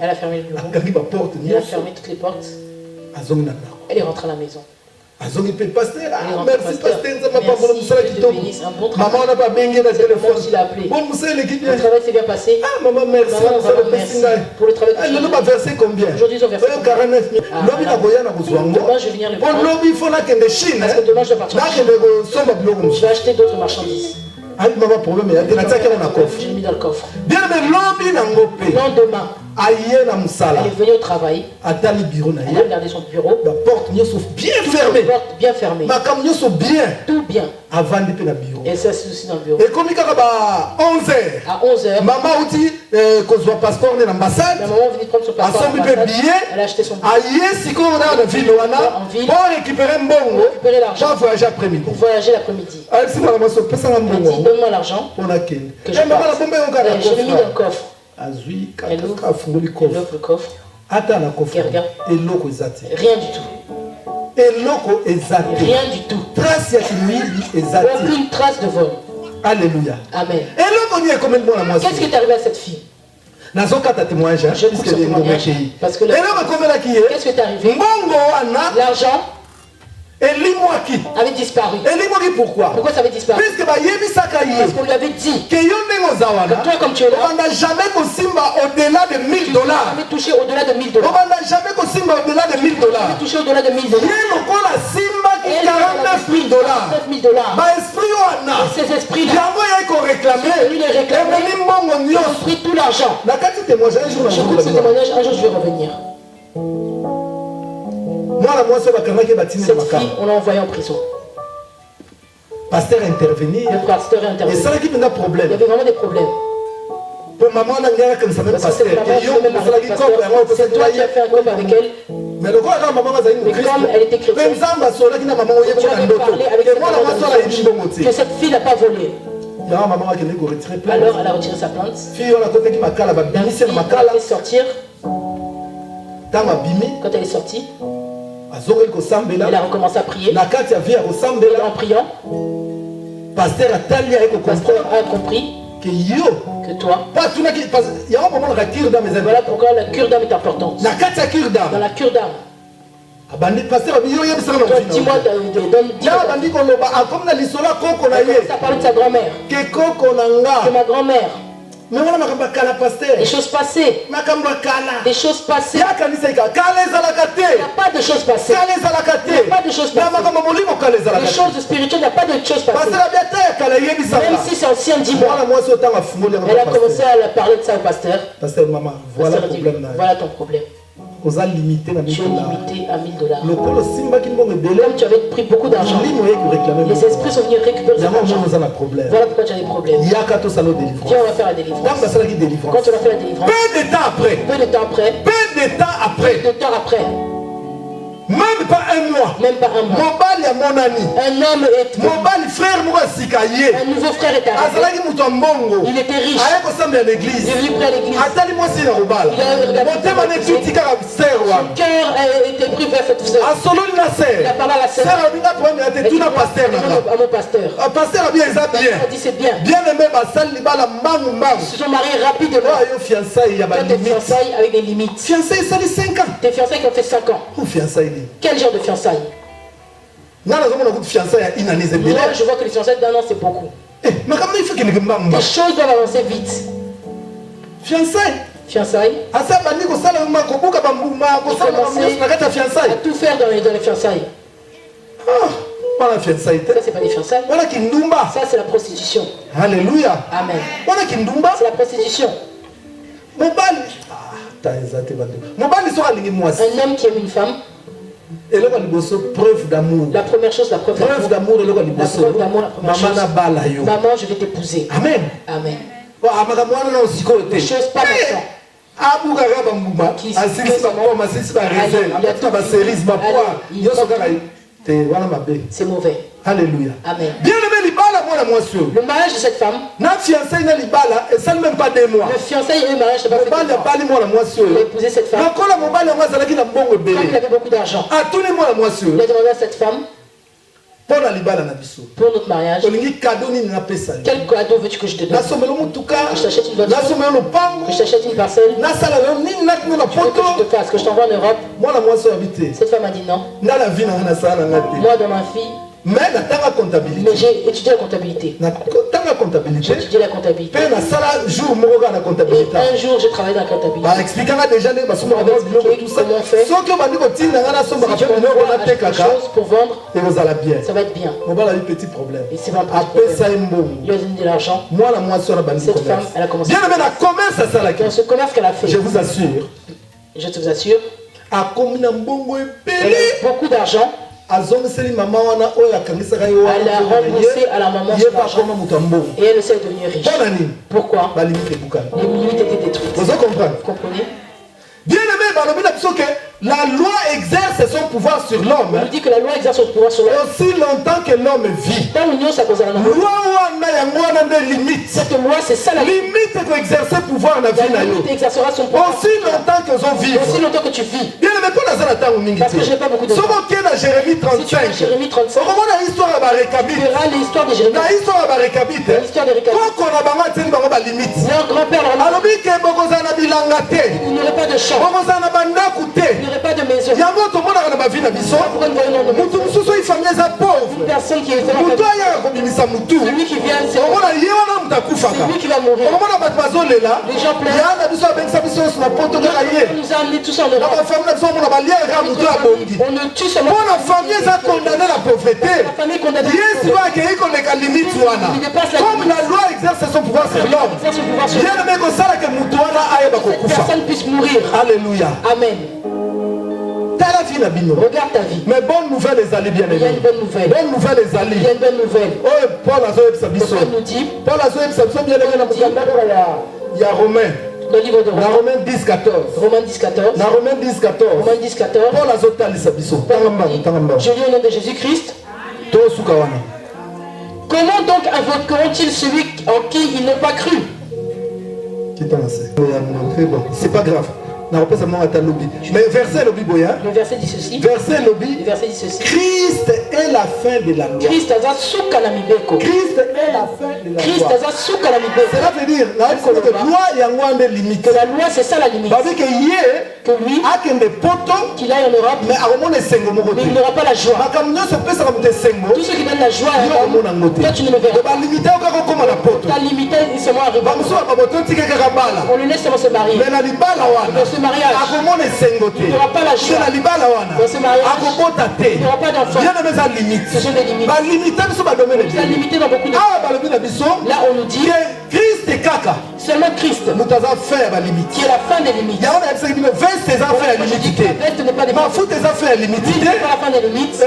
Elle a fermé le bureau. Elle a fermé toutes les portes. Elle est rentrée à la maison. Merci pasteur, maman n'a pas bien le téléphone. Le travail s'est bien passé. Ah maman merci. Pour le travail. Elle va verser combien? Aujourd'hui ils ont versé 49 000. Demain je vais venir le prendre. Parce que demain je vais partir. Je vais acheter d'autres marchandises. Je l'ai mis dans le coffre. Le lendemain, elle est venue au travail. Elle a regardé son bureau. La porte bien fermée. Bien fermée. Tout bien. Et ça c'est aussi dans le bureau. Et comme à 11h. À 11h. Maman dit que son passeport dans l'ambassade. La maman venait prendre son passeport. Elle a acheté son billet. En ville. Pour récupérer un bon. Récupérer l'argent. Pour voyager l'après-midi. Pour voyager l'après-midi. Donne-moi l'argent. Que je l'ai mis dans le coffre. Elle ouvre le coffre. Et regarde. Rien du tout. Rien du tout. Aucune trace de vol. Alléluia. Amen. Qu'est-ce qui est arrivé à cette fille? Je pousse son témoignage. Parce que qu'est-ce qui est arrivé? L'argent avait disparu. Pourquoi? Pourquoi ça avait disparu? Parce qu'on lui avait dit que toi comme tu es là, on n'a jamais au-delà de 1000 dollars. Tu n'as jamais touché au-delà de 1000 dollars. On n'a jamais au-delà de 1000 dollars. Touché au-delà de 1000 dollars. Il y a 49 000 dollars. Ces esprits-là, lui les réclamer. Ils ont pris tout l'argent. Je coupe ce témoignage, un jour je vais revenir. Cette fille, on l'a envoyée en prison. pasteur intervenir. Le pasteur intervenir. Et ça qui me problème. Il y avait vraiment des problèmes. Pour maman, on a comme ça même pasteur. C'est toi qui as fait un couple avec elle. Mais le quoi maman mais comme elle était chrétienne, tu avais parlé avec cette que cette fille n'a pas volé. Alors elle a retiré sa plainte. La fille a fait sortir. Quand elle est sortie, elle a recommencé à prier. En priant, pasteur a compris que toi. Voilà pourquoi la cure d'âme est importante. Dans la cure d'âme. Dis-moi, ça parle de sa grand-mère. De ma grand-mère. Des choses passées. Des choses passées. Il n'y a pas de choses passées. Il n'y a pas de choses passées. Les choses spirituelles, il n'y a pas de choses passées. Même si c'est ancien, dis-moi. Elle a commencé à parler de ça au pasteur. Pasteur, maman, voilà ton problème. Tu es limité à $1000. Comme tu avais pris beaucoup d'argent, les esprits sont venus récupérer cet argent. Voilà pourquoi tu as des problèmes. Viens, on va faire la délivrance. Quand tu vas faire la délivrance, peu de temps après, même pas un mois. Un homme est un nouveau frère est arrivé. Il était riche. Il est venu près à l'église. Son cœur était pris vers cette sœur. Il a parlé à la sœur. À mon pasteur. Il dit c'est bien. Ils se sont mariés rapidement. Toi, tes fiançailles avec des limites. Tes fiançailles qui ont fait 5 ans. Quel genre de fiançailles? Moi, je vois que les fiançailles d'un an, c'est beaucoup. Les choses doivent avancer vite. Fiançailles. À tout faire dans les fiançailles. Ça, c'est pas des fiançailles. Ça, c'est la prostitution. Alléluia. Amen. C'est la prostitution. Un homme qui aime une femme. Preuve d'amour. La première chose, la preuve d'amour. La preuve d'amour, la première chose. Maman, je vais t'épouser. Amen. Amen. Des choses pas maintenant. C'est mauvais. Alléluia. Amen. Bien aimé, le mariage de cette femme. Le fiançailles et le mariage, c'est pas fait. Il a épousé cette femme. Comme il avait beaucoup d'argent. Il a demandé à cette femme. Pour notre mariage, quel cadeau veux-tu que je te donne? Que je t'achète une voiture, que je t'achète une parcelle, que je te fasse, que je t'envoie en Europe. Cette femme a dit non. Moi dans ma fille, mais j'ai étudié la comptabilité. J'ai étudié la comptabilité. Et un jour, j'ai travaillé dans la comptabilité. Comment on fait? Si tu veux quelque chose pour vendre, ça va être bien. Et c'est pas un petit problème. Il a donné de l'argent. Cette femme, elle a commencé. Dans ce commerce qu'elle a fait, je vous assure, elle a beaucoup d'argent. Elle a remboursé à la maman son argent. Et elle essaie de devenir riche. Pourquoi? Les limites étaient détruites. Vous comprenez? Bien aimé, la loi exerce son pouvoir sur l'homme. On dit que la loi exerce son pouvoir sur l'homme. Aussi longtemps que l'homme vit. Cette loi, c'est ça la limite pour exercer pouvoir dans la vie. La limite exercera son pouvoir. Aussi longtemps que l'on vit. Aussi longtemps que tu vis. Bien aimé, parce que je n'ai pas beaucoup de temps. Jérémie 35. Jérémie 35. Tu verras l'histoire de Jérémie. L'histoire de Récabite. Leur grand-père il n'y aurait pas de champ. Il n'y aurait pas de maison. Une personne qui est celui qui vient, c'est lui qui va mourir. Les gens pleurent. On nous a amenés tous en Europe. On ne tue seulement la famille condamnée. Comme la loi exerce son pouvoir sur l'homme, personne puisse mourir. Alléluia. Amen. Ta Regarde ta vie. Mais bonne nouvelle les alliés bien aimés. Il y a une bonne nouvelle. Bonne nouvelle les alliés. Il y a une bonne nouvelle. Oh, Paul nous dit. Paul bien aimé il y a Romain. Le livre de Romains. Romains 10, 14. Romains 10, 14. Romains 10, 14. Romains 10, 14. Paul je lis au nom de Jésus-Christ. Comment donc invoqueront-ils celui en qui ils n'ont pas cru? C'est pas grave. Mais verset lobby boya. Le verset dit ceci. Verset lobby. Le verset dit ceci. Christ est la fin de la loi. Christ est la fin de la loi. Cela veut dire la loi limite. La loi c'est ça la limite. Que lui qu'il aille en Europe. Mais il n'aura pas la joie. Tout ce qui donne la joie toi tu ne me verras pas. Ta limité c'est moi arrivé. On le laisse seulement se marier. Dans ce mariage il n'y aura pas la joie. Dans ce mariage il n'y aura pas d'enfant. Ce sont des limites. C'est limité dans beaucoup de choses. Là on nous dit seulement Christ qui est la fin des limites. Reste n'est pas des limites. Pas la fin des limites.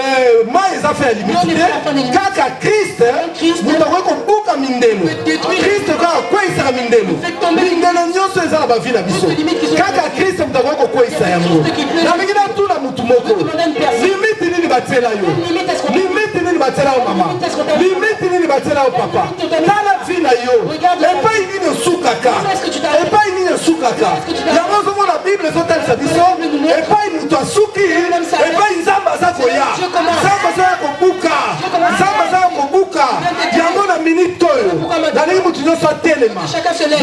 Chacun se lève.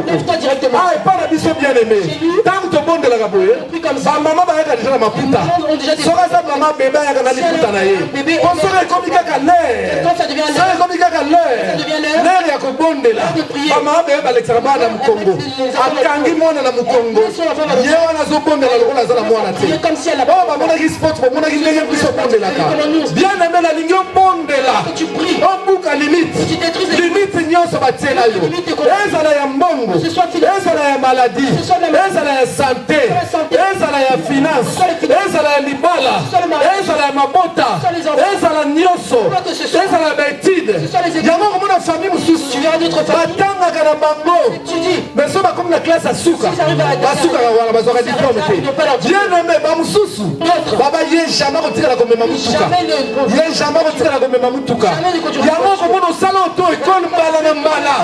Lève-toi directement. Comme si elle a bien aimé la ligne bondela tu pries limite nyonso batiela yo ezala ya mbongo ezala ya maladie ezala ya santé ezala ya finance ezala ya libala ezala ya mabota ezala nyonso ezala ya baétude yango komona famille mosusu batangaka na bango mais so bakomi na classe asuka basukaka wana bazwaka diplôme te bien aimé bamosusu baba ye jamais kotikala komema mutuka ye jamais kotikala komema mutuka yango komona osala oto ekole mbala na mbala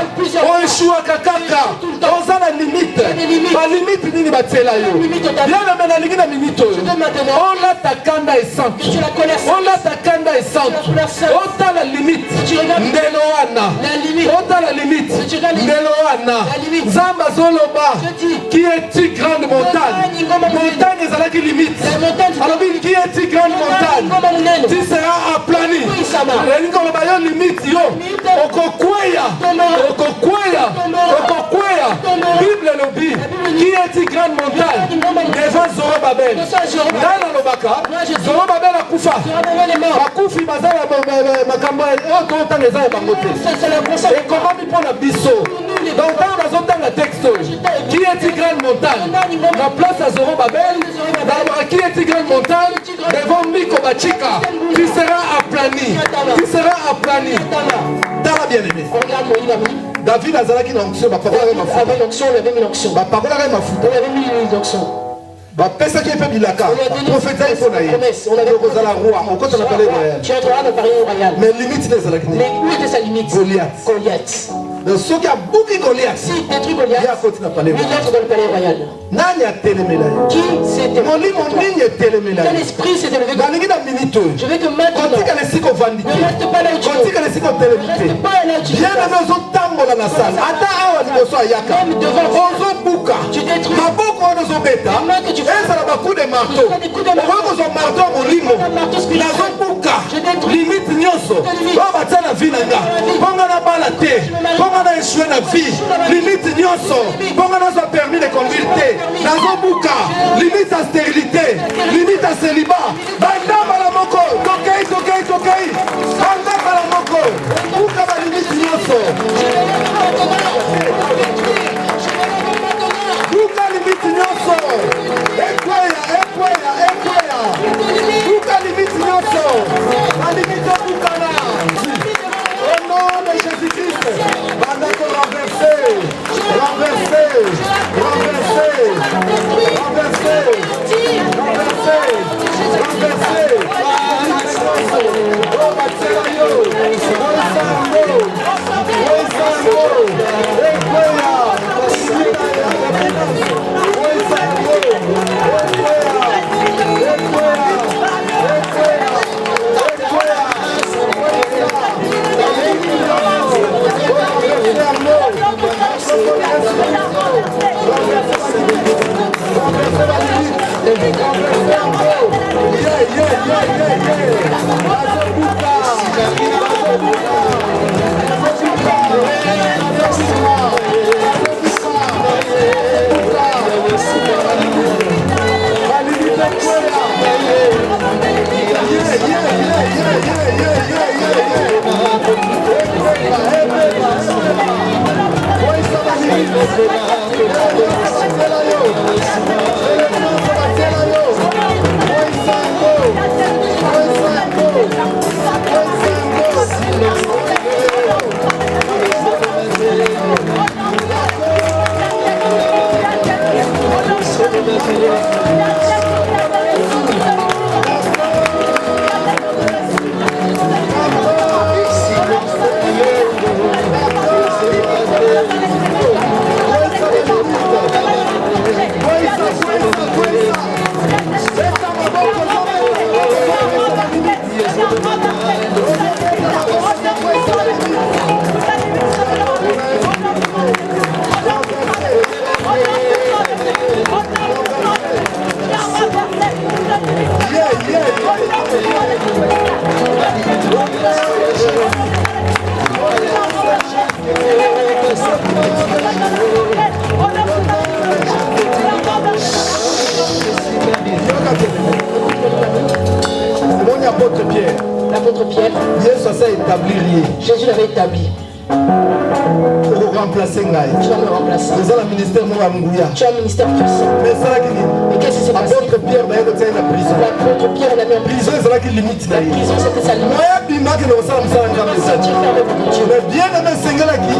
oeshuaka kaka oza na limite balimite nini batiela yo bien aimé nalingi na minute oyo olata kanda esante olata kanda esante otala limite ndelo wana otala limite ndelo wana nzambe azoloba qui est-tu grande montagne montagne ezalaki limite alobi qui est-tu grande montagne tu seras aplani elingi koloba yo limite yo okokweya bible elobi qui est-tu grande montagne devant Zorobabel ngai nalobaka Zorobabel akufa bakufi baza na makambo oyo totanga eza ya bango te ekomami mpo na biso donc ntango nazotanga texte oyo qui est-tu grande montagne na place ya Zorobabel nalobaka qui est-tu grande montagne devant Miko Bachika tu seras aplani tala bien aimé David azalaki na onction bapakolaka mafuta bapesaki mpe bilaka profetaki mpo na ye okozala roi okota na palais royal mais limite nde ezalaki nini Goliath soki abuki Goliath ye akoti na palais royal nani atelemela ye molimo nini etelemela ye nalingi na minute oyo kotikala esika ovandi te kotikala esika otelemi te bien ame ozotambola na sala ata awa liboso ayaka ozobuka maboko wana ozobeta ezala bacoup de marteau okoki kozwa marteau ya molimo nazobuka limite nyonso oyo batia na vi na nga mponga nabala te mponga na eshue na vie limite nyonso mponga nazwa permis de conduire te nazobuka limite ya stérilité limite ya célibat bandambala moko tokei bandambala moko buka balimite nyonso L'apôtre Pierre. L'apôtre Pierre. Jésus l'avait établi. Pour remplacer Ngaï. Tu vas me remplacer. Tu as un ministère puissant. Mais ça, mais qu'est-ce qui s'est passé? L'apôtre Pierre n'a pas été en prison. L'apôtre Pierre n'avait en prison. La prison, c'était sa limite. Mais bien aimé Seigneur qui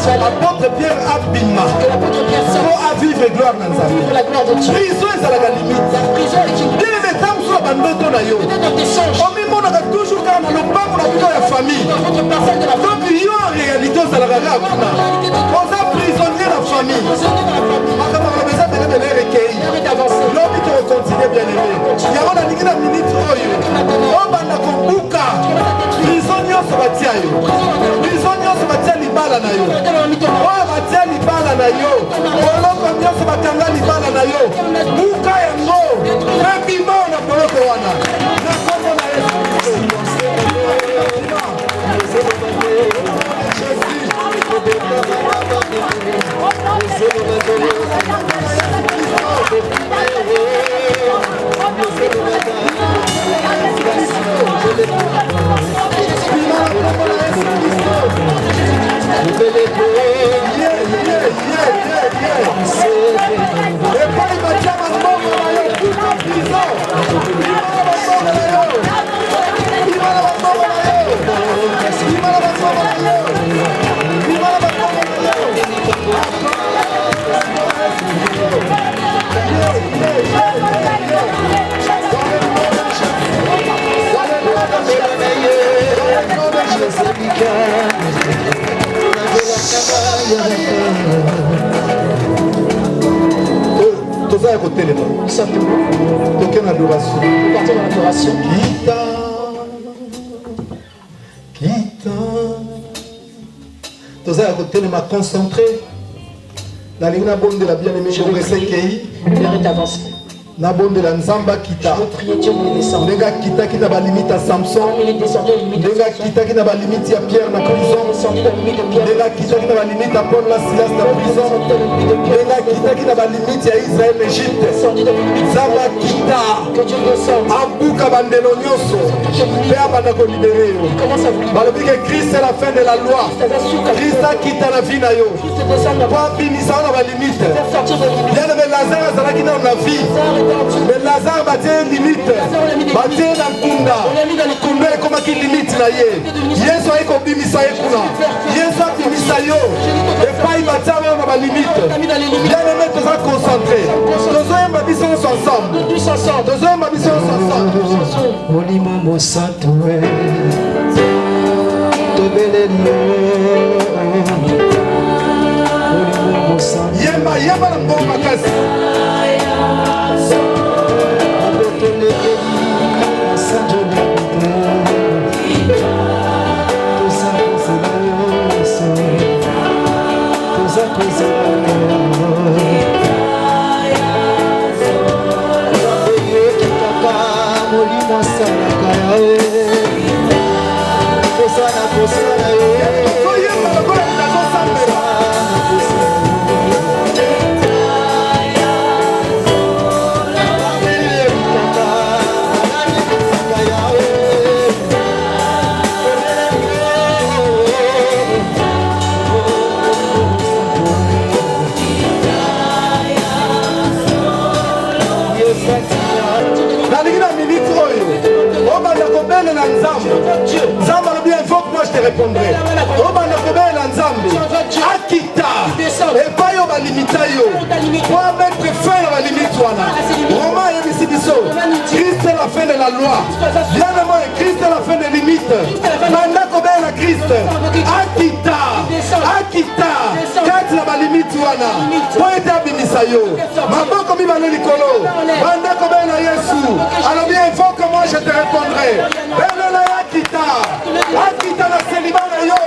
l'apôtre Pierre a bima. Que l'apôtre Pierre sort. Pour vivre gloire dans sa vie. Pour la gloire de Dieu. Prison est la limite. La prison est une bien aimé temps sur la bande na yo. Peut-être dans tes songes. On me toujours quand on le pas pour la famille. Dans votre parcelle de la famille. Donc en réalité ça la regarde. On a prisonnier la famille. L'homme qui continue bien aimé. Il y a une minute on va na kombuka. Prisonnier se batia yo. Prisonnier se batia libala na yo. Oh batia libala na yo. Oloko nyonso bakanga libala na yo. Buka yango. Mebima na boloko wana. Na kombo na Yesu. Nous sommes debout. Aucune adoration. Nous partons dans l'adoration. Quitte. Tous à côté de ma concentré. Dans les bonne de la bien-aimée, je vous remercie. L'heure est avancée. Na bonde la nzamba kita. Je veux prier Dieu pour les descendre. Ndenga kita qui n'a pas limite à Samson. Il est descendu à la limite de Ndenga kita qui n'a pas limite à Pierre dans la prison. descendu à la limite de Pierre. Ndenga kita qui n'a pas limite à Paul la Silas dans la prison. Ndenga kita qui n'a pas limite à Israël l'Égypte. Descendu à la limite. Zamba kita. Que Dieu descende. Abuka bandelo nyonso. Pe abana ko libérer yo. Commence à vous libérer. Balobi que Christ est la fin de la loi. Christ a quitté la vie na yo. Christ descend à Pas binisa na ba limite. faire sortir de la limite. Bien le Lazare azalaki na vie. Mais Lazare batie limite. Batie na nkunda. Nkunda ekomaki limite na ye. Yesu ayi kobimisa ye kuna. Yesu abimisa yo. Epai batia na ba limite. Bien aimé toza concentré. Tozoyemba biso ensemble. Tozoyemba biso ensemble. Molimo mosantu we tobelelo Molimo mosantu yemba na mbongo makasi abotolekeli sanjo lekuta toza kozela yoso toza kozela oyoki kaka molimo asalaka yae kosana kosala ye tozoyemba lokola nazosambela Nzambe alobi invoque moi je te répondrai. Obanda kobela Nzambe akita epai oyo balimita yo po mettre fin na balimite wana. Roma ayebisi biso Christ est la fin de la loi. Bien aimé, Christ est la fin des limites. Manda kobela Christ akita kati na balimite wana po ete abimisa yo. Maboko mibale likolo banda kobela Yesu alobi invoque moi je te répondrai. Akita na célibat na yo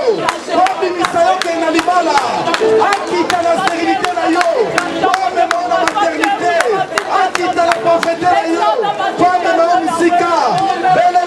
obimisa yo ke na libala akita na stérilité na yo omema na maternité akita na pauvreté na yo omema yo misika bele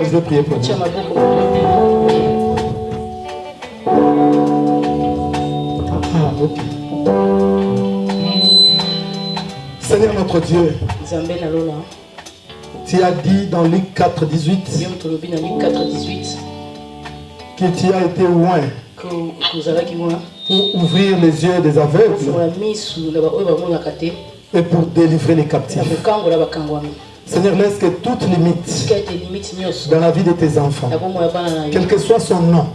Je veux prier pour vous. Okay. Seigneur notre Dieu, tu as dit dans Luc 4, 18 que tu as été loin pour ouvrir les yeux des aveugles et pour délivrer les captifs. Seigneur, laisse que toute limite dans la vie de tes enfants, quel que soit son nom,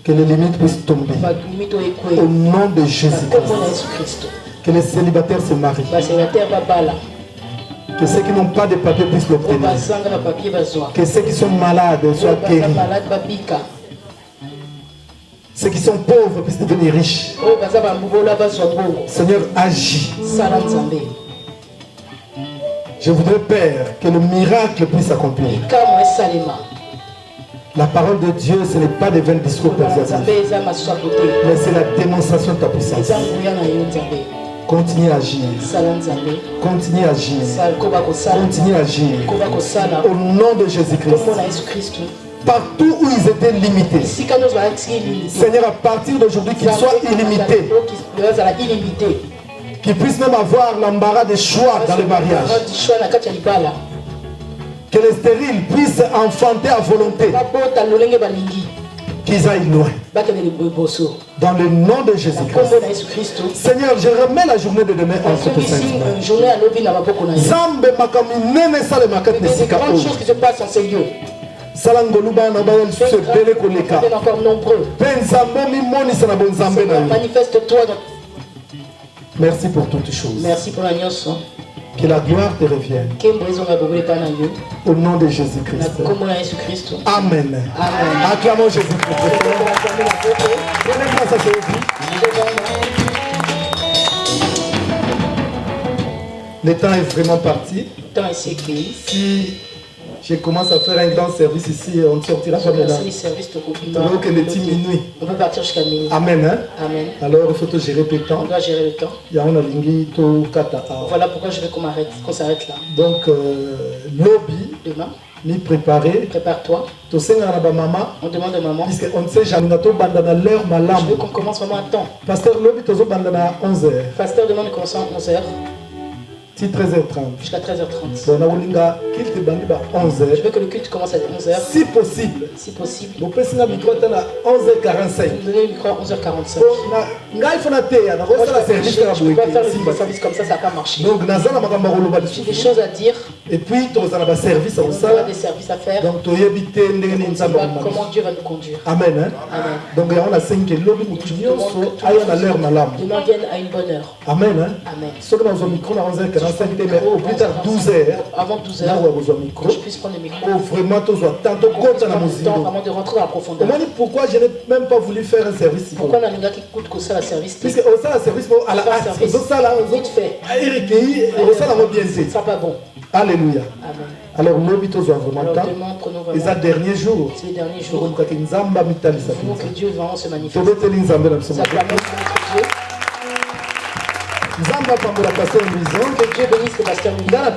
que les limites puissent tomber. Au nom de Jésus-Christ. Que les célibataires se marient. Que ceux qui n'ont pas de papier puissent l'obtenir. Que ceux qui sont malades soient guéris. Ceux qui sont pauvres puissent devenir riches. Seigneur, agis. Je voudrais, Père, que le miracle puisse s'accomplir. La parole de Dieu, ce n'est pas des vains discours persuasifs, mais c'est la démonstration de ta puissance. Continue à agir. Continue à agir. Continue à agir. Au nom de Jésus-Christ. Partout où ils étaient limités, Seigneur, à partir d'aujourd'hui, qu'ils soient illimités. Qu'ils puissent même avoir l'embarras des choix dans le mariage. Que les stériles puissent enfanter à volonté. Qu'ils aillent loin. Dans le nom de Jésus-Christ. Seigneur, je remets la journée de demain entre tes mains. Zambe makami nene sale makat nesika o. Grande chose qui se passe en ces lieux. Salangoluba na bayel se bele koleka. Encore nombreux. Penzambo mi moni sana bonzambe na. Manifeste-toi dans... Merci pour toutes choses. Merci pour la nyonso. Que la gloire te revienne. Au nom de Jésus-Christ. Amen. Amen. Acclamons Jésus-Christ. Le temps est vraiment parti. Le temps est écrit. Si je commence à faire un grand service ici, on ne sortira pas de là. Donc, il est minuit. On peut partir jusqu'à minuit. Amen. Hein? Amen. Alors, il faut gérer le temps. On doit gérer le temps. Voilà pourquoi je veux qu'on s'arrête là. Donc, lobby. Demain. Ni préparer. Prépare-toi. On demande à maman. Puisqu'on ne sait jamais. Je veux qu'on commence vraiment à temps. Pasteur lobby, à 11h. Pasteur demande de commencer à 11h. 13h30. Jusqu'à 13h30. Je veux que le culte commence à 11h. Si possible. Si possible. Vous pouvez donner le micro à 11h45. Donner le micro à 11h45. Je ne peux pas faire le service comme ça, ça n'a pas marché. Donc, j'ai des choses à dire. Et puis, tu as service à ça. des services à faire. Donc, tu as comment Dieu va nous conduire. Amen. Hein? Amen. Donc, on a 5 lobby, à l'heure malam. Demain vienne à une bonne heure. Amen. Hein? Amen. Ce que nous avons micro, nous avons 45 mais au plus tard 12 heures. Avant 12 heures, que je puisse prendre le micro. Oh, vraiment, tu dois tant avant de rentrer dans la profondeur. Pourquoi je n'ai même pas voulu faire un service? Pourquoi on a un gars qui coûte que ça, la service? Puisque au ça, la service, à la hâte, vite fait. Eric, ça la bien. Ce sera pas bon. Alléluia. Amen. Alors, nous avons vraiment temps. Et ça, dernier jour. C'est les derniers jours. Nous voulons que Dieu vraiment se manifeste. Nous Que Dieu bénisse le pasteur Louis. Dans la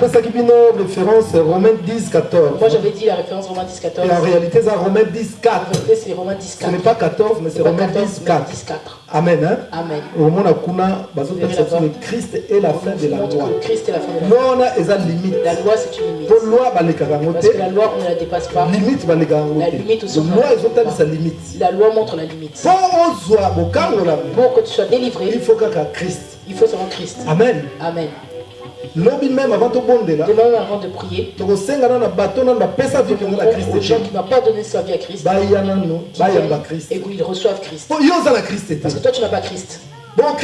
référence Romains 10, 14. Moi j'avais dit la référence Romains 10, 14. Et en réalité, c'est Romains 10, 4. C'est Romains 10, 4. Ce n'est pas 14, mais c'est Romains 10, 4. Amen. Hein? Amen. Au moment où Christ est la fin de la loi. Christ est la fin de la loi. La loi c'est une limite. Parce que la loi on ne la dépasse pas. La limite aussi. La loi montre la limite. Pour que tu sois délivré, il faut que Christ. Il faut seulement Christ. Amen. Amen. Même avant de prier, aux gens qui n'ont pas donné sa vie à Christ, et où ils reçoivent Christ. Parce que toi tu n'as pas Christ. Comment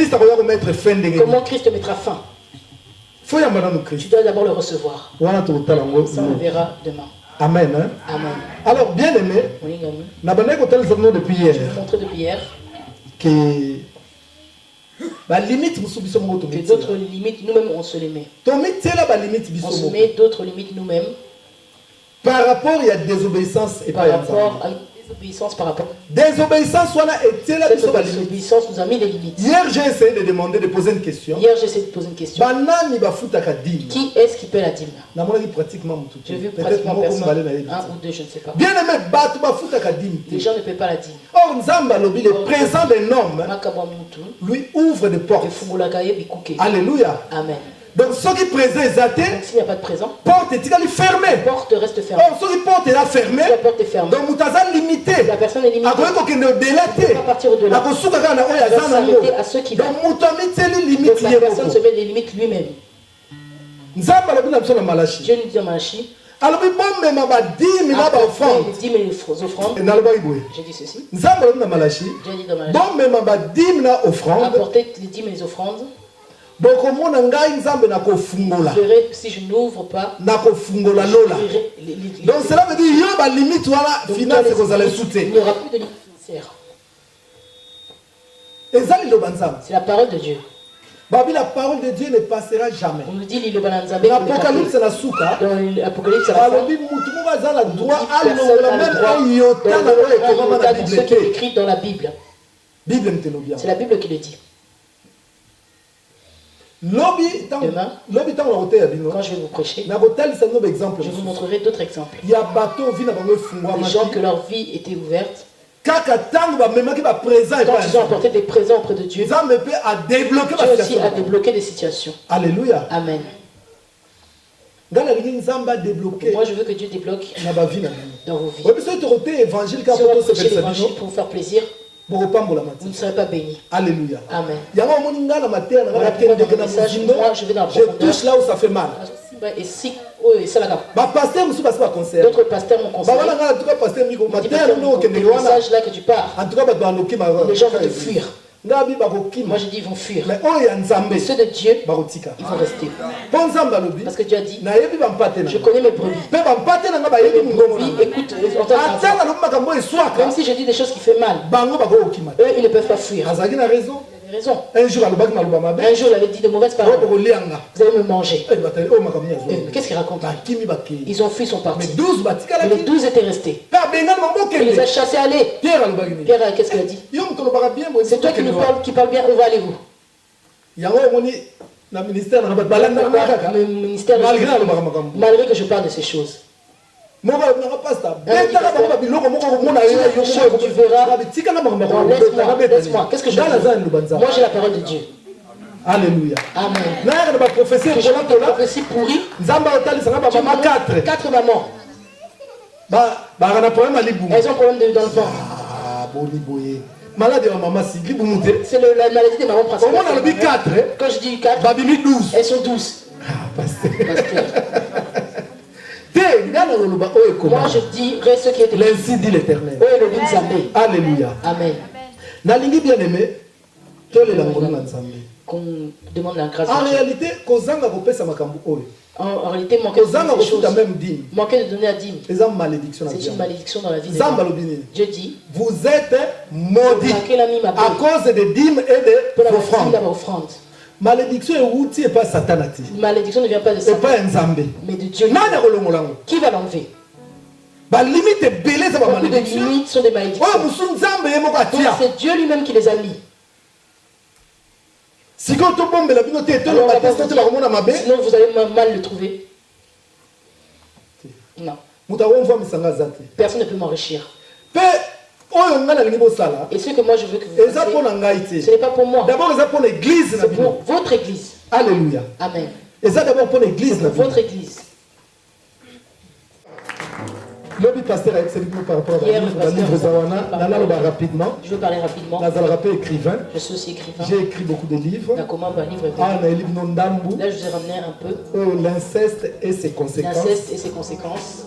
Christ te mettra fin? Tu dois d'abord le recevoir. Ça on verra demain. Amen. Hein? Amen. Alors bien aimé, je vais vous montrer depuis hier que d'autres limites, nous-mêmes on se les met. On se met d'autres limites nous-mêmes. Par rapport à la désobéissance et par rapport à la désobéissance par rapport. Désobéissance, nous a mis des limites. Hier, j'ai essayé de poser une question. Qui est-ce qui paie la dîme? J'ai vu pratiquement personne. Un ou deux, je ne sais pas. Bien aimé, les gens ne paient pas la dîme. Or, le présent d'un homme lui ouvre des portes. Alléluia. Amen. Donc, ceux qui présent s'il n'y a pas de présent, porte est fermée. Porte reste fermée. Or, ceux qui porte est fermée. La porte est fermée. Donc, vous limité. La personne est limitée. Il ne pas partir au-delà. Il doit s'arrêter à ceux qui veulent. Donc, la personne se met des limites lui-même. Dieu nous dit en Malachi. Alors, bon, mais offrande. Les 10 000 offrandes. J'ai dit ceci. J'ai dit dans Malachi. Bon, mais offrande. Apportez les 10 000 offrandes. Donc, je verrai si je n'ouvre pas. Donc, cela veut dire qu'il y a une limite finale que vous allez soutenir. Il n'y aura plus de limite financière. C'est la parole de Dieu. La parole de Dieu ne passera jamais. On nous dit l'Apocalypse, dans l'Apocalypse, ce qui est écrit dans la Bible. C'est la Bible qui le dit. Demain, quand je vais vous prêcher, je vous montrerai d'autres exemples. Il y a des gens que leur vie était ouverte. Quand ils ont apporté des présents auprès de Dieu, Dieu aussi a débloqué des situations. Alléluia. Amen. Moi je veux que Dieu débloque dans vos vies. Si on va prêcher l'évangile pour vous faire plaisir, vous ne serez pas bénis. Alléluia. Amen. Moi, je vais dans la profondeur. Je touche là où ça fait mal. Et si, d'autres pasteurs m'ont conseillé. Le message là que tu pars, les gens vont te fuir. Moi je dis ils vont fuir. Mais ceux de Dieu, ils vont rester. Parce que Dieu a dit, je connais mes brebis. Mes brebis écoute, même si je dis des choses qui font mal, eux ils ne peuvent pas fuir. Raison. Un jour, il avait dit de mauvaises paroles. Vous allez me manger. Qu'est-ce qu'il raconte? Ils ont fui, ils sont partis. Mais les 12 étaient restés. Il les a chassés à aller. Pierre, qu'est-ce qu'il a dit? C'est toi qui parle bien, où va aller-vous? Le ministère, malgré que je parle de ces choses. Tu verras, laisse-moi. Qu'est-ce que je dis? Moi j'ai la parole de Dieu. Alléluia. Amen. Prophétie pourrie. 4 mamans. Elles ont un problème dans le ventre. Malade de maman, c'est la maladie des mamans principales. Quand je dis 4, elles sont 12. Pasteur. Moi je dirai ce qui est écrit. L'ainsi dit l'Éternel. Alléluia. Amen. Nalingi bien aimé, qu'on demande la grâce. En réalité, en réalité, manquer de donner à dîme, c'est une malédiction dans la vie des gens. Dieu dit, vous êtes maudits à cause des dîmes et de offrandes. Malédiction est pas satanati. Malédiction ne vient pas de Satan, mais de Dieu. Qui va l'enlever? Beaucoup de limites sont des malédictions. C'est Dieu lui-même qui les a mis. Sinon vous allez mal le trouver. Non. Personne ne peut m'enrichir. Et ce que moi je veux que vous fassiez, ce n'est pas pour moi. D'abord, c'est pour l'église. C'est pour votre église. Alléluia. Amen. Et ça d'abord pour l'église. C'est pour votre église. Le pasteur a expliqué par rapport à la livre Zawana. Rapidement. Je veux parler rapidement. Écrivain. Je suis aussi écrivain. J'ai écrit beaucoup de livres. Là, je vous ai ramené un peu. L'inceste et ses conséquences. L'inceste et ses conséquences.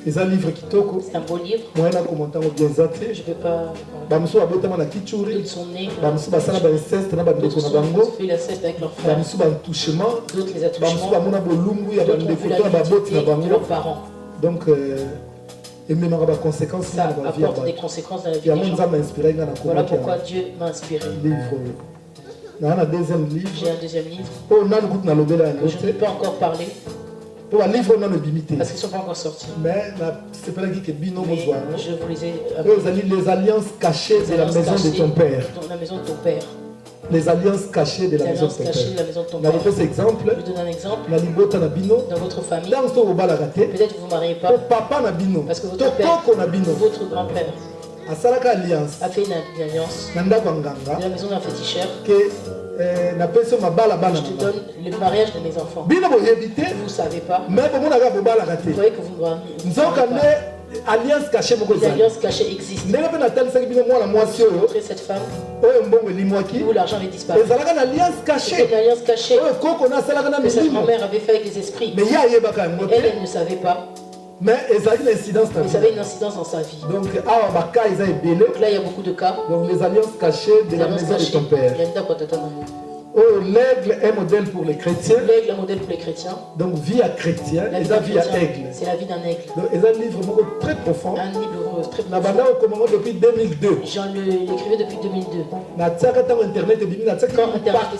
C'est un livre qui toque. C'est un beau livre. Moi, je ne peux pas. Ils sont nés. D'autres ont fait l'inceste avec leurs frères. D'autres les attouchements. D'autres ont vu la nudité de leurs parents. Donc, ça apporte des conséquences dans la vie des gens. Voilà pourquoi Dieu m'a inspiré. J'ai un deuxième livre que je ne peux pas encore parler parce qu'ils ne sont pas encore sortis. Mais je vous les ai les alliances cachées de la maison de ton père. Dans la maison de ton père. Les alliances cachées de la maison de ton père. Je donne un exemple. Dans votre famille, peut-être que vous ne mariez pas parce que votre père, votre grand-père a fait une alliance de la maison d'un féticheur. Je te donne le mariage de mes enfants. Vous ne savez pas. Vous voyez que vous ne savez pas. Alliance cachée existe. Montrer cette femme où l'argent avait disparu. C'est une alliance cachée. Que sa grand-mère avait fait avec les esprits. Mais elle ne savait pas. Mais ça avait une incidence dans sa vie. Donc là, il y a beaucoup de cas. Donc les alliances cachées de la maison de ton père. L'aigle est modèle pour les chrétiens. L'aigle est modèle pour les chrétiens. Donc vie à chrétien et la vie à aigle. C'est la vie d'un aigle. Donc c'est un livre très profond. Un livre très profond. Au commandement depuis 2002. J'en l'écrivais depuis 2002. Quand Internet est parti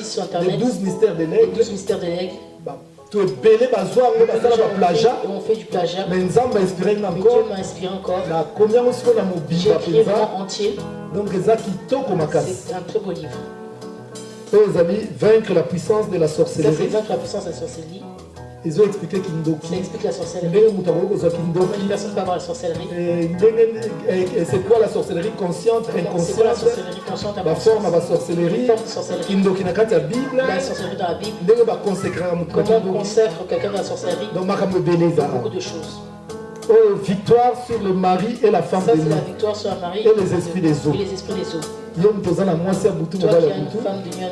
sur Internet. Les 12 mystères de l'aigle. Les 12 mystères de l'aigle. Et on fait du plagiat. Mais Dieu m'a inspiré encore. J'ai écrit vraiment entier. Donc c'est un très beau livre. Aux amis, vaincre la puissance de la sorcellerie. Ça, c'est vaincre la puissance de la sorcellerie. Ils ont expliqué Kindoki. Ça explique la sorcellerie. Une personne peut avoir la sorcellerie. C'est quoi la sorcellerie consciente, inconsciente? C'est quoi la sorcellerie consciente, inconsciente? La forme de la sorcellerie. Kindoki na kati ya Bible. La sorcellerie dans la Bible. Comment on consacre quelqu'un dans la sorcellerie? Donc beaucoup de choses. Victoire sur le mari et la femme de l'eau. Ça, c'est la victoire sur le mari et les esprits des eaux. Et les esprits des eaux. Toi qui as une femme de nuit,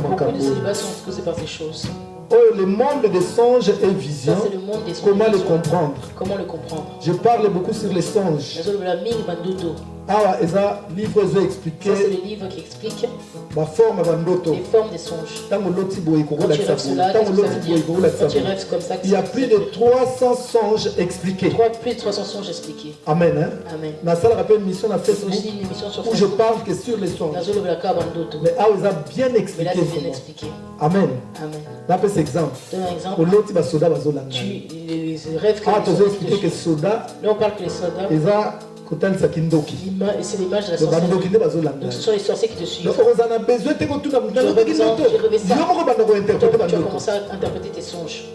beaucoup de célibats sont causés par ces choses. Le monde des songes et visions, comment le comprendre? Je parle beaucoup sur les songes. Ah, et ça, livre expliqué. Ça, c'est le livre qui explique la forme les formes des songes. Quand tu rêves cela, quand tu rêves comme ça, il y a plus de 300 songes expliqués. Plus de 300 songes expliqués. Amen. Hein? Amen. Ma salle rappelle une mission à Facebook où je parle que sur les songes. Mais ah, vous avez bien expliqué. Amen. D'après cet exemple. Donne un exemple. Tu rêves que tu as expliqué que soda. Là, on parle que les soldats. C'est l'image de la sorcellerie. Donc ce sont les sorciers qui te suivent. Tu vas commencer à interpréter tes songes.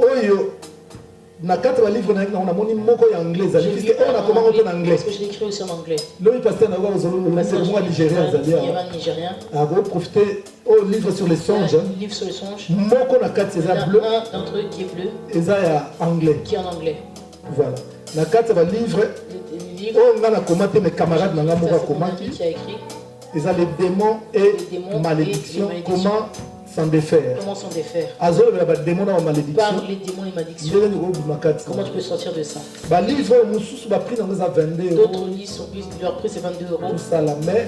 Na kati wa livre na moni moko ya anglais parce que je l'écris aussi en anglais. Le pasteur na wa moi nigérien. A profiter au livre sur les songes. Livre sur les songes. Moko na kati c'est bleu. Un d'entre eux qui est bleu. Et ça ya anglais. Qui est en anglais. Voilà. Na kati wa livre. Oh ngana komate mes camarades na moko komate. Qui a écrit. Et ça les démons et malédictions. Comment s'en défaire. Comment s'en défaire? Par les démons et malédictions. Comment tu peux sortir de ça? D'autres livres, leur prix c'est 22 €. Mais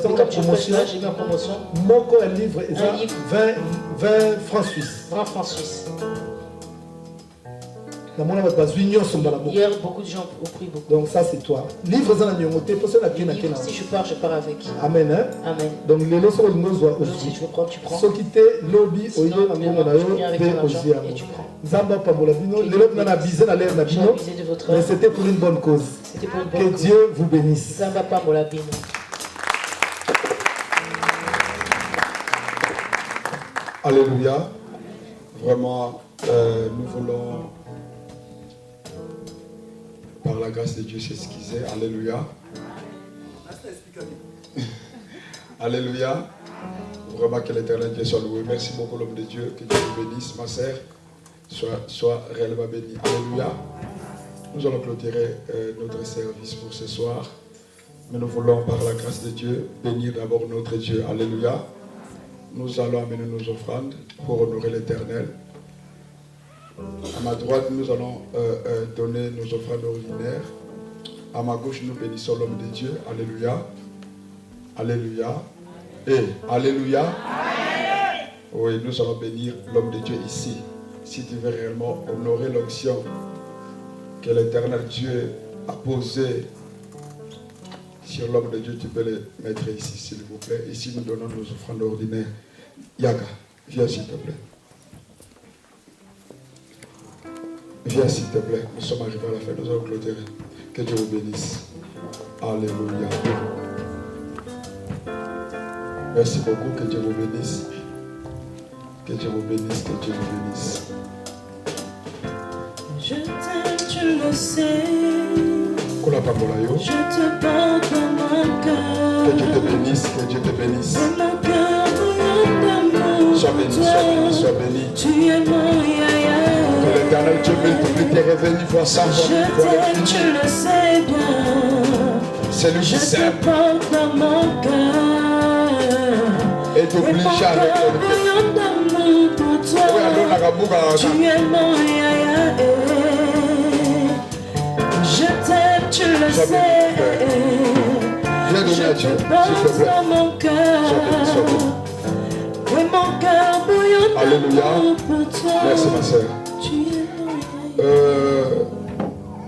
comme tu vois, j'ai mis en promotion. Un livre, 20 francs suisses. 20 francs suisses. Hier, beaucoup de gens ont pris beaucoup. Donc ça c'est toi. Livre si je pars avec. Amen. Hein? Amen. Donc les leçons de nous aussi. Si tu veux prendre, tu prends. Ce qui était lobby au lieu de et tu prends. Mais c'était pour une bonne cause. Que Dieu vous bénisse. Alléluia. Vraiment, nous voulons, par la grâce de Dieu, s'excuser. Alléluia. Alléluia. Vraiment que l'éternel Dieu soit loué. Merci beaucoup, l'homme de Dieu. Que Dieu vous bénisse, ma sœur. Sois réellement béni. Alléluia. Nous allons clôturer notre service pour ce soir. Mais nous voulons, par la grâce de Dieu, bénir d'abord notre Dieu. Alléluia. Nous allons amener nos offrandes pour honorer l'Éternel. À ma droite, nous allons donner nos offrandes ordinaires. À ma gauche, nous bénissons l'homme de Dieu. Alléluia. Alléluia. Et Alléluia. Oui, nous allons bénir l'homme de Dieu ici. Si tu veux réellement honorer l'onction que l'Éternel Dieu a posée sur l'homme de Dieu, tu peux le mettre ici, s'il vous plaît. Ici, nous donnons nos offrandes ordinaires. Yaga, viens s'il te plaît. Viens s'il te plaît. Nous sommes arrivés à la fin, nous allons clôturer. Que Dieu vous bénisse. Alléluia. Merci beaucoup, que Dieu vous bénisse. Que Dieu vous bénisse, que Dieu vous bénisse. Je t'aime, tu le sais. Je te porte dans mon cœur. Que Dieu te bénisse, que Dieu te bénisse. Mon cœur bouillonne d'amour. Sois béni, sois béni, sois béni. Tu es mon yaya. Que l'Éternel Dieu multiplie tes revenus, fois 100 fois, Je t'aime, tu le sais bien. C'est lui qui sait. Je te porte dans mon cœur. Et t'oublie jamais. Mon cœur bouillonne d'amour pour toi. Tu es mon yaya. Je t'aime, tu le sais. Viens donner à Dieu, s'il te plaît. Dans mon cœur. Oui, mon cœur bouillonne d'amour pour toi. Merci ma soeur. Tu es mon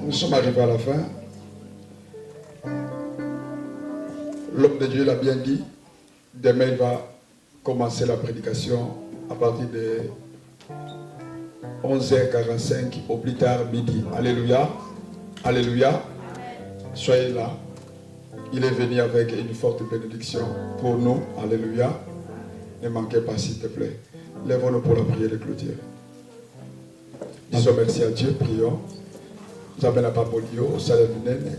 Nous sommes arrivés à la fin. L'homme de Dieu l'a bien dit. Demain, il va commencer la prédication à partir de 11h45 au plus tard midi. Alléluia. Alléluia. Soyez là. Il est venu avec une forte bénédiction pour nous. Alléluia. Ne manquez pas, s'il te plaît. Lèvons-nous pour la prière de clôture. Disons merci à Dieu. Prions. Nous avons la papolio au salaire du nène.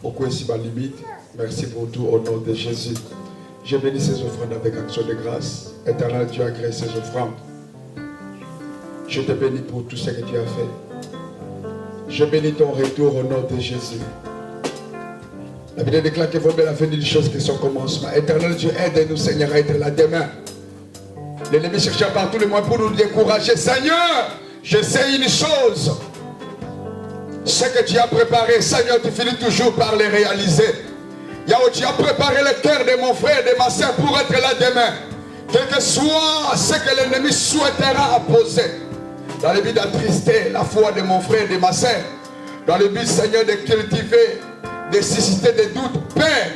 Au coin ici, ma limite. Merci pour tout au nom de Jésus. Je bénis ces offrandes avec action de grâce. Éternel Dieu a créé ces offrandes. Je te bénis pour tout ce que tu as fait. Je bénis ton retour au nom de Jésus. La Bible déclare qu'il faut bien la fin des choses qui sont commencement. Éternel Dieu, aide-nous, Seigneur, à être là demain. L'ennemi cherche par tous les moyens pour nous décourager. Seigneur, je sais une chose. Ce que tu as préparé, Seigneur, tu finis toujours par les réaliser. Yahweh, tu as préparé le cœur de mon frère et de ma soeur pour être là demain. Quel que soit ce que l'ennemi souhaitera apposer. Dans le but d'attrister la foi de mon frère et de ma soeur. Dans le but, Seigneur, de cultiver, de susciter des doutes. Père,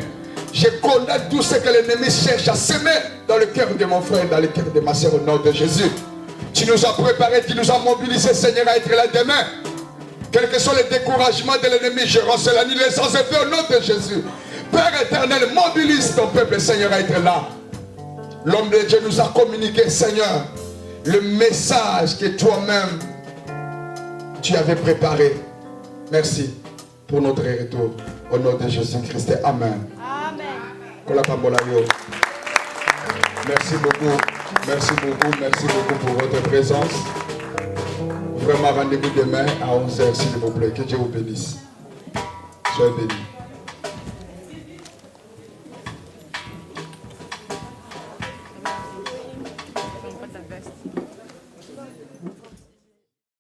je connais tout ce que l'ennemi cherche à semer dans le cœur de mon frère et dans le cœur de ma soeur au nom de Jésus. Tu nous as préparés, tu nous as mobilisés, Seigneur, à être là demain. Quel que soit le découragement de l'ennemi, je rends la nuit les ans effets au nom de Jésus. Père éternel, mobilise ton peuple, Seigneur, à être là. L'homme de Dieu nous a communiqué, Seigneur, le message que toi-même tu avais préparé. Merci pour notre retour. Au nom de Jésus-Christ. Amen. Amen. Merci beaucoup. Merci beaucoup. Merci beaucoup pour votre présence. Vraiment, rendez-vous demain à 11h, s'il vous plaît. Que Dieu vous bénisse. Soyez bénis.